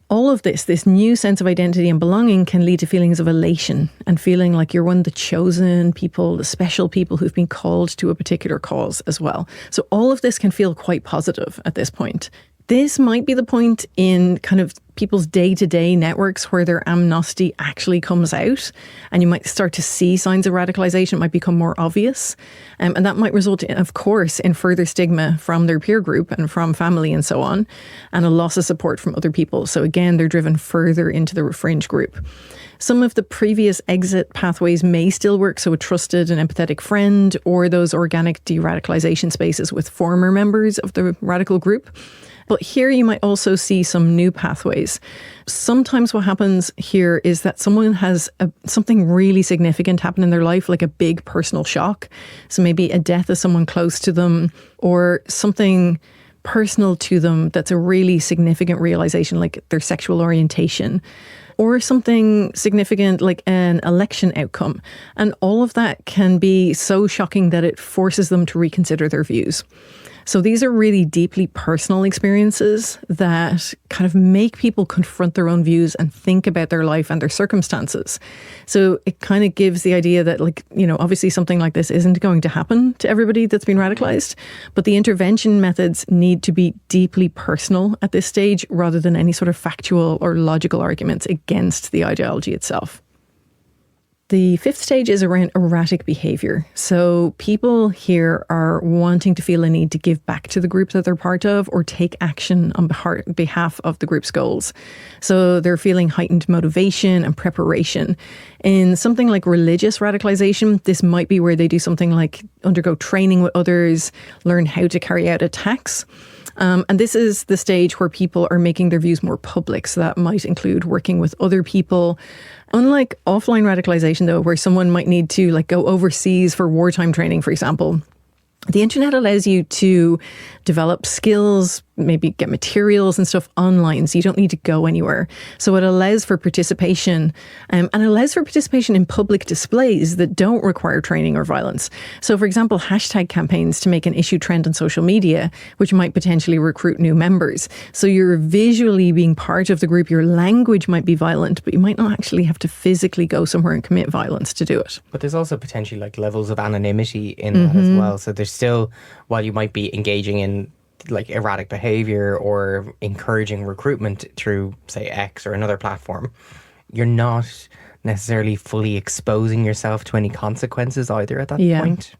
All of this new sense of identity and belonging can lead to feelings of elation and feeling like you're one of the chosen people, the special people who've been called to a particular cause as well. So all of this can feel quite positive at this point. This might be the point in kind of people's day-to-day networks where their amnosty actually comes out, and you might start to see signs of radicalization. It might become more obvious, and that might result in, of course, in further stigma from their peer group and from family and so on, and a loss of support from other people. So again, they're driven further into the fringe group. Some of the previous exit pathways may still work, so a trusted and empathetic friend, or those organic de-radicalization spaces with former members of the radical group. But here you might also see some new pathways. Sometimes what happens here is that someone has something really significant happen in their life, like a big personal shock. So maybe a death of someone close to them, or something personal to them that's a really significant realization, like their sexual orientation, or something significant like an election outcome. And all of that can be so shocking that it forces them to reconsider their views. So these are really deeply personal experiences that kind of make people confront their own views and think about their life and their circumstances. So it kind of gives the idea that, like, you know, obviously something like this isn't going to happen to everybody that's been radicalized, but the intervention methods need to be deeply personal at this stage rather than any sort of factual or logical arguments against the ideology itself. The fifth stage is around erratic behaviour. So people here are wanting to feel a need to give back to the group that they're part of or take action on behalf of the group's goals. So they're feeling heightened motivation and preparation. In something like religious radicalisation, this might be where they do something like undergo training with others, learn how to carry out attacks. And this is the stage where people are making their views more public. So that might include working with other people. Unlike offline radicalization, though, where someone might need to like go overseas for wartime training, for example, the internet allows you to develop skills, maybe get materials and stuff online, so you don't need to go anywhere. So it allows for participation, and it allows for participation in public displays that don't require training or violence. So, for example, hashtag campaigns to make an issue trend on social media, which might potentially recruit new members. So you're visually being part of the group. Your language might be violent, but you might not actually have to physically go somewhere and commit violence to do it. But there's also potentially like levels of anonymity in that as well. So there's still, while you might be engaging in like erratic behavior or encouraging recruitment through, say, X or another platform, you're not necessarily fully exposing yourself to any consequences either at that point.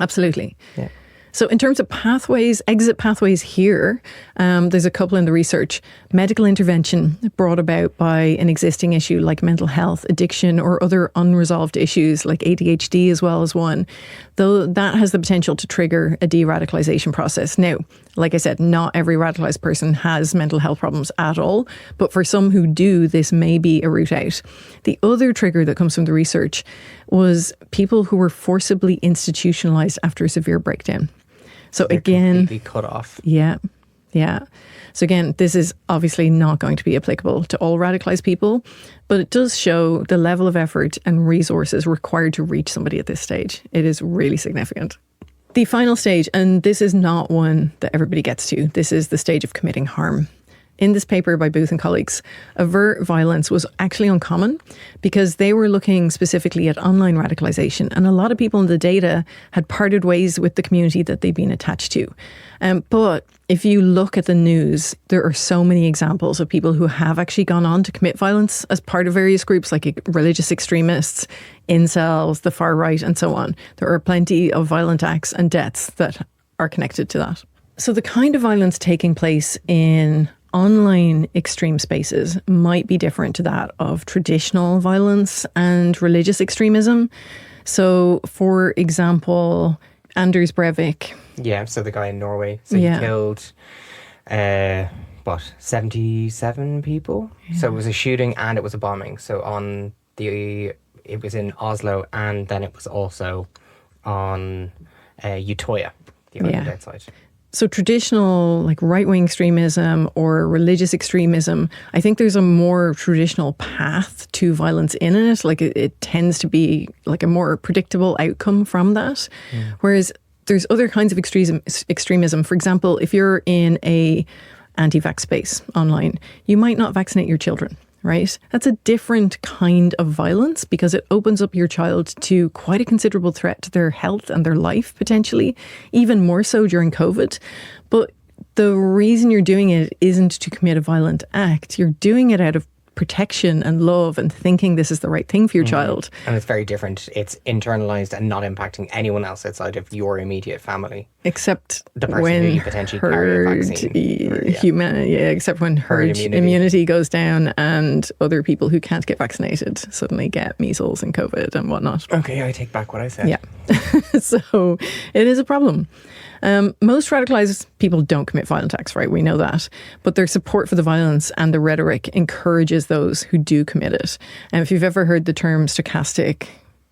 Absolutely. Yeah. So in terms of pathways, exit pathways here, there's a couple in the research. Medical intervention brought about by an existing issue like mental health, addiction, or other unresolved issues like ADHD as well as one, though that has the potential to trigger a de-radicalization process. Now, like I said, not every radicalized person has mental health problems at all, but for some who do, this may be a route out. The other trigger that comes from the research was people who were forcibly institutionalized after a severe breakdown. So they're again, completely cut off. Yeah. So again, this is obviously not going to be applicable to all radicalized people, but it does show the level of effort and resources required to reach somebody at this stage. It is really significant. The final stage, and this is not one that everybody gets to, this is the stage of committing harm. In this paper by Booth and colleagues, overt violence was actually uncommon because they were looking specifically at online radicalization, and a lot of people in the data had parted ways with the community that they'd been attached to. But if you look at the news, there are so many examples of people who have actually gone on to commit violence as part of various groups like religious extremists, incels, the far right, and so on. There are plenty of violent acts and deaths that are connected to that. So the kind of violence taking place in online extreme spaces might be different to that of traditional violence and religious extremism. So, for example, Anders Breivik. Yeah, so the guy in Norway. So he killed, 77 people? Yeah. So it was a shooting and it was a bombing. So it was in Oslo, and then it was also on Utoya, the island outside. So traditional, like right-wing extremism or religious extremism, I think there's a more traditional path to violence in it. Like it tends to be like a more predictable outcome from that. Whereas there's other kinds of extremism. For example, if you're in a anti-vax space online, you might not vaccinate your children. Right? That's a different kind of violence because it opens up your child to quite a considerable threat to their health and their life, potentially, even more so during COVID. But the reason you're doing it isn't to commit a violent act. You're doing it out of protection and love and thinking this is the right thing for your child. And it's very different. It's internalized and not impacting anyone else outside of your immediate family. Except the person when who you potentially carry a vaccine. Except when herd immunity goes down and other people who can't get vaccinated suddenly get measles and COVID and whatnot. Okay, I take back what I said. Yeah. So it is a problem. Most radicalized people don't commit violent acts, right? We know that. But their support for the violence and the rhetoric encourages those who do commit it. And if you've ever heard the term stochastic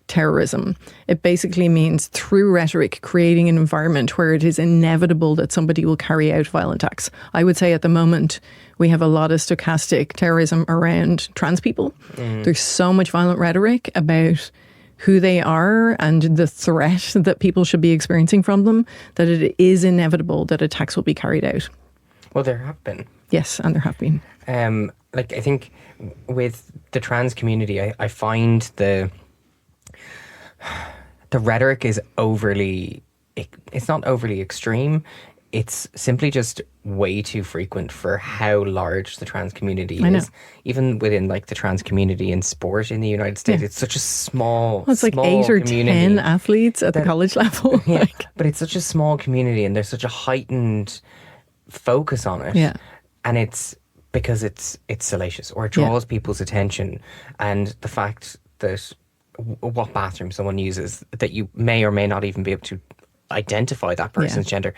terrorism, it basically means through rhetoric creating an environment where it is inevitable that somebody will carry out violent acts. I would say at the moment we have a lot of stochastic terrorism around trans people. There's so much violent rhetoric about who they are and the threat that people should be experiencing from them, that it is inevitable that attacks will be carried out. Well, there have been. Yes, and there have been. I think with the trans community, I find the rhetoric is it's not overly extreme. It's simply just way too frequent for how large the trans community is. Even within like the trans community in sport in the United States, it's such a small it's like 8 or 10 athletes at the college level. Yeah, but it's such a small community and there's such a heightened focus on it. Yeah. And it's because it's salacious or it draws people's attention, and the fact that what bathroom someone uses, that you may or may not even be able to identify that person's gender,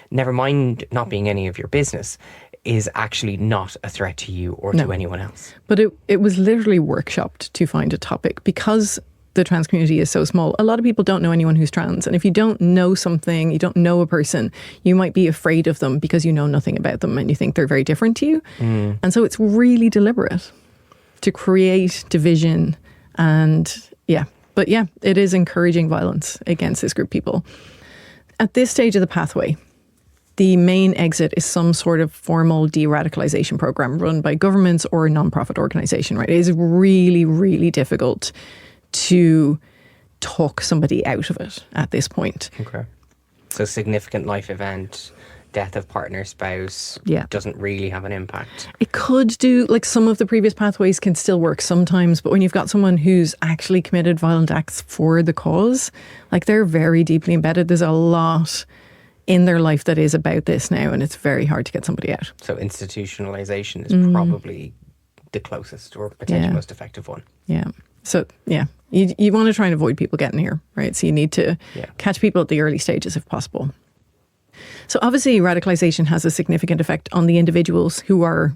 never mind not being any of your business, is actually not a threat to you or to anyone else. But it was literally workshopped to find a topic because the trans community is so small. A lot of people don't know anyone who's trans. And if you don't know something, you don't know a person, you might be afraid of them because you know nothing about them and you think they're very different to you. And so it's really deliberate to create division and But it is encouraging violence against this group of people. At this stage of the pathway, the main exit is some sort of formal de-radicalization program run by governments or a non-profit organization, right? It is really, really difficult to talk somebody out of it at this point. Okay. So significant life event, death of partner, spouse doesn't really have an impact. It could do, like some of the previous pathways can still work sometimes, but when you've got someone who's actually committed violent acts for the cause, like they're very deeply embedded. There's a lot in their life that is about this now, and it's very hard to get somebody out. So institutionalization is probably the closest or potentially most effective one. Yeah. So, you want to try and avoid people getting here, right? So you need to catch people at the early stages if possible. So obviously radicalization has a significant effect on the individuals who are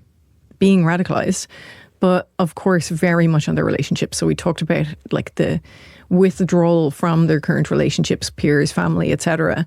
being radicalized, but of course very much on their relationships. So we talked about like the withdrawal from their current relationships, peers, family, etc.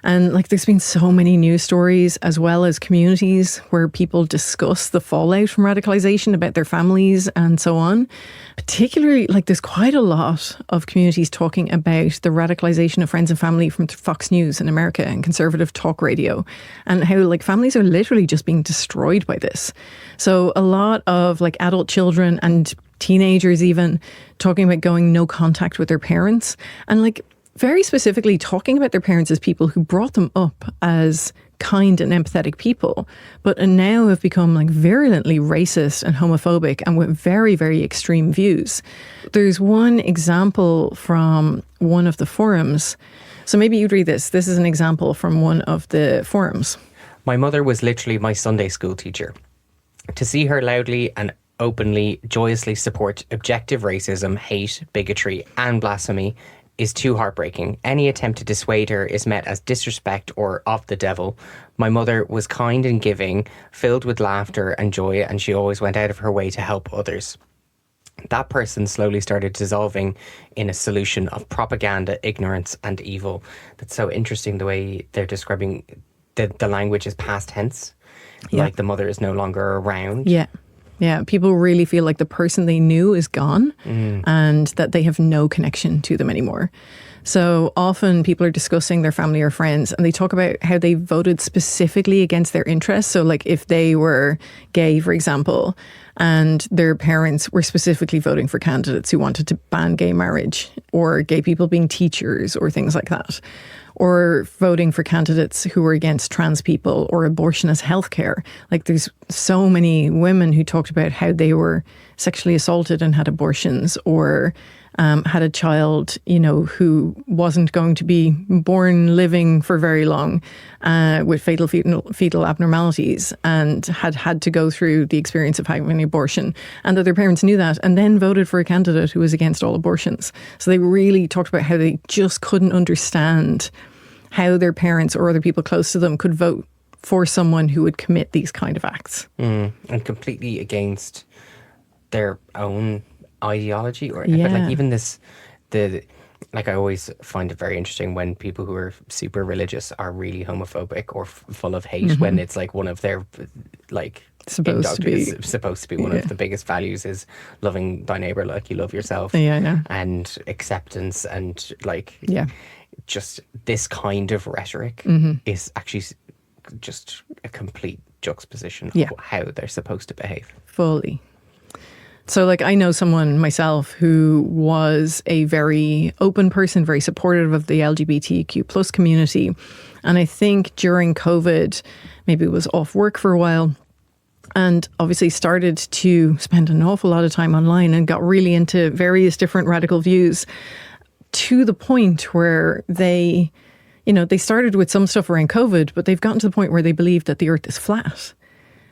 And like there's been so many news stories as well as communities where people discuss the fallout from radicalization about their families and so on. Particularly, like there's quite a lot of communities talking about the radicalization of friends and family from Fox News in America and conservative talk radio, and how like families are literally just being destroyed by this. So a lot of like adult children and teenagers even talking about going no contact with their parents, and like very specifically talking about their parents as people who brought them up as kind and empathetic people, but now have become like virulently racist and homophobic and with very, very extreme views. There's one example from one of the forums. So maybe you'd read this. This is an example from one of the forums. My mother was literally my Sunday school teacher. To see her loudly and openly, joyously support objective racism, hate, bigotry, and blasphemy is too heartbreaking. Any attempt to dissuade her is met as disrespect or of the devil. My mother was kind and giving, filled with laughter and joy, and she always went out of her way to help others. That person slowly started dissolving in a solution of propaganda, ignorance, and evil. That's so interesting the way they're describing the language is past tense. Yeah. Like the mother is no longer around. Yeah. Yeah, people really feel like the person they knew is gone and that they have no connection to them anymore. So often people are discussing their family or friends and they talk about how they voted specifically against their interests. So like if they were gay, for example, and their parents were specifically voting for candidates who wanted to ban gay marriage or gay people being teachers or things like that, or voting for candidates who were against trans people or abortion as healthcare. Like there's so many women who talked about how they were sexually assaulted and had abortions, or had a child, you know, who wasn't going to be born living for very long with fatal fetal abnormalities and had to go through the experience of having an abortion, and that their parents knew that and then voted for a candidate who was against all abortions. So they really talked about how they just couldn't understand how their parents or other people close to them could vote for someone who would commit these kind of acts. And completely against their own ideology, or Yeah. but like even this, like I always find it very interesting when people who are super religious are really homophobic or full of hate, when it's like one of their like supposed to be one of the biggest values is loving thy neighbor like you love yourself. Yeah, I know. And acceptance, and like just this kind of rhetoric is actually just a complete juxtaposition of how they're supposed to behave. Fully. So like I know someone myself who was a very open person, very supportive of the LGBTQ plus community. And I think during COVID, maybe was off work for a while and obviously started to spend an awful lot of time online and got really into various different radical views, to the point where they, you know, they started with some stuff around COVID, but they've gotten to the point where they believe that the earth is flat,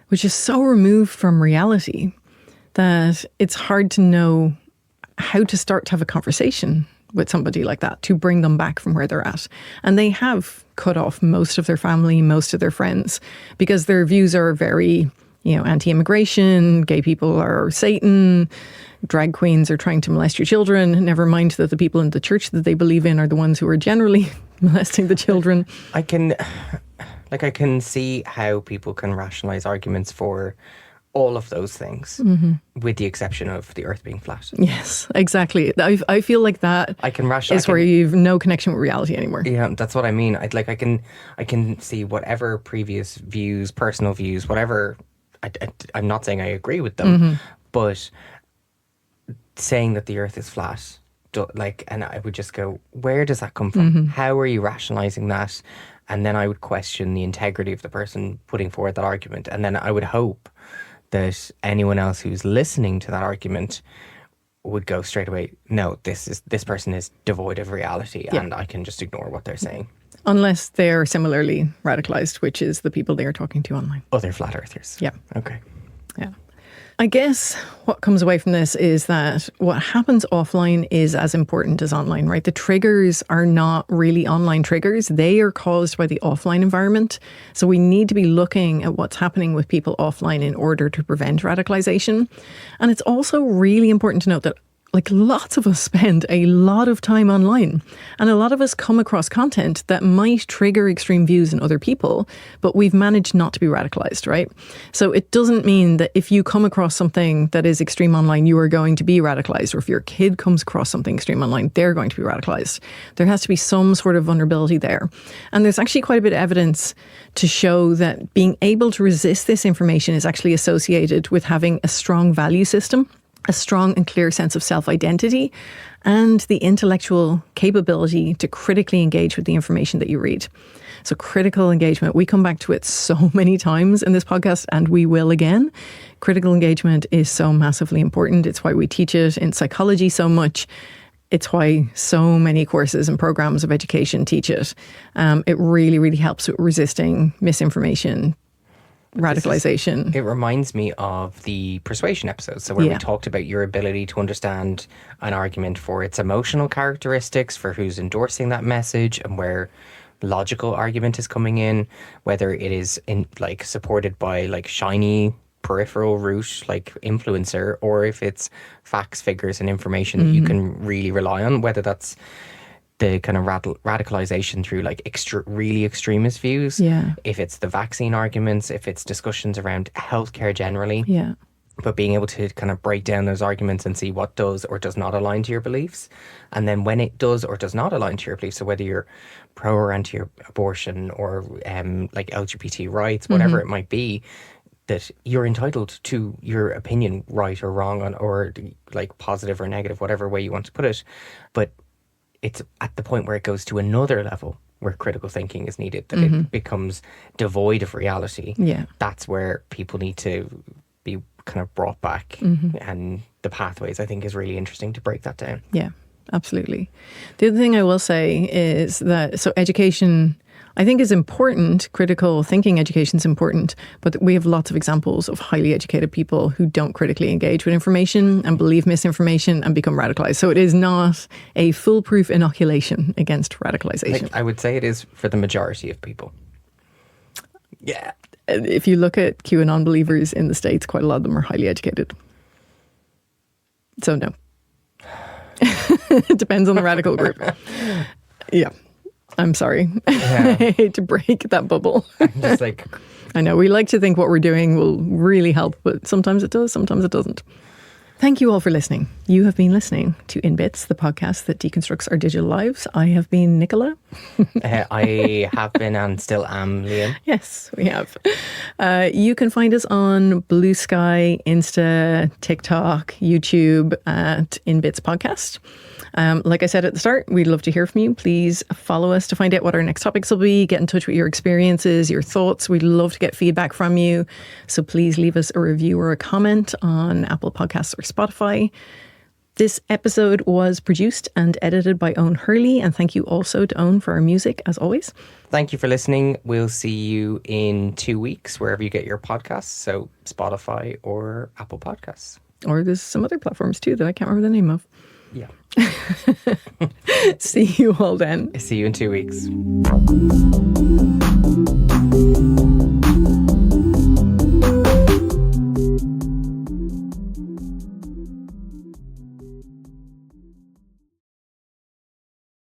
which is so removed from reality that it's hard to know how to start to have a conversation with somebody like that to bring them back from where they're at. And they have cut off most of their family, most of their friends, because their views are very, you know, anti-immigration, gay people are Satan, drag queens are trying to molest your children, never mind that the people in the church that they believe in are the ones who are generally molesting the children. I can see how people can rationalize arguments for all of those things, with the exception of the earth being flat. Yes, exactly. I feel like that is where you've no connection with reality anymore. Yeah, that's what I mean. I can see whatever previous views, personal views, whatever. I'm not saying I agree with them, but saying that the earth is flat and I would just go, where does that come from? How are you rationalizing that? And then I would question the integrity of the person putting forward that argument. And then I would hope that anyone else who's listening to that argument would go straight away, no, this person is devoid of reality, and I can just ignore what they're saying. Unless they're similarly radicalized, which is the people they are talking to online. Other flat earthers. Yeah. Okay. Yeah. I guess what comes away from this is that what happens offline is as important as online, right? The triggers are not really online triggers. They are caused by the offline environment. So we need to be looking at what's happening with people offline in order to prevent radicalization. And it's also really important to note that lots of us spend a lot of time online, and a lot of us come across content that might trigger extreme views in other people, but we've managed not to be radicalized, right? So it doesn't mean that if you come across something that is extreme online, you are going to be radicalized, or if your kid comes across something extreme online, they're going to be radicalized. There has to be some sort of vulnerability there. And there's actually quite a bit of evidence to show that being able to resist this information is actually associated with having a strong value system, a strong and clear sense of self-identity, and the intellectual capability to critically engage with the information that you read. So critical engagement, we come back to it so many times in this podcast, and we will again. Critical engagement is so massively important. It's why we teach it in psychology so much. It's why so many courses and programs of education teach it. It really, really helps with resisting misinformation, radicalization. It reminds me of the persuasion episode. So where we talked about your ability to understand an argument for its emotional characteristics, for who's endorsing that message, and where logical argument is coming in, whether it is supported by shiny peripheral route influencer, or if it's facts, figures and information that you can really rely on, whether that's the kind of radicalization through really extremist views. Yeah. If it's the vaccine arguments, if it's discussions around healthcare generally. Yeah. But being able to kind of break down those arguments and see what does or does not align to your beliefs. And then when it does or does not align to your beliefs, so whether you're pro or anti-abortion or LGBT rights, whatever it might be, that you're entitled to your opinion, right or wrong, or positive or negative, whatever way you want to put it. But it's at the point where it goes to another level where critical thinking is needed, that it becomes devoid of reality. Yeah. That's where people need to be kind of brought back. And the pathways, I think, is really interesting to break that down. Yeah, absolutely. The other thing I will say is that, so education, I think, is important. Critical thinking education is important, but we have lots of examples of highly educated people who don't critically engage with information and believe misinformation and become radicalized. So it is not a foolproof inoculation against radicalization. I would say it is for the majority of people. Yeah. If you look at QAnon believers in the States, quite a lot of them are highly educated. So no. It depends on the radical group. Yeah. I'm sorry. Yeah. I hate to break that bubble. I'm just I know we like to think what we're doing will really help, but sometimes it does, sometimes it doesn't. Thank you all for listening. You have been listening to In Bits, the podcast that deconstructs our digital lives. I have been Nicola. I have been and still am Liam. Yes, we have. You can find us on Blue Sky, Insta, TikTok, YouTube at In Bits Podcast. Like I said at the start, we'd love to hear from you. Please follow us to find out what our next topics will be. Get in touch with your experiences, your thoughts. We'd love to get feedback from you. So please leave us a review or a comment on Apple Podcasts or Spotify. This episode was produced and edited by Owen Hurley. And thank you also to Owen for our music, as always. Thank you for listening. We'll see you in 2 weeks, wherever you get your podcasts. So Spotify or Apple Podcasts. Or there's some other platforms too that I can't remember the name of. Yeah. See you all then. See you in 2 weeks.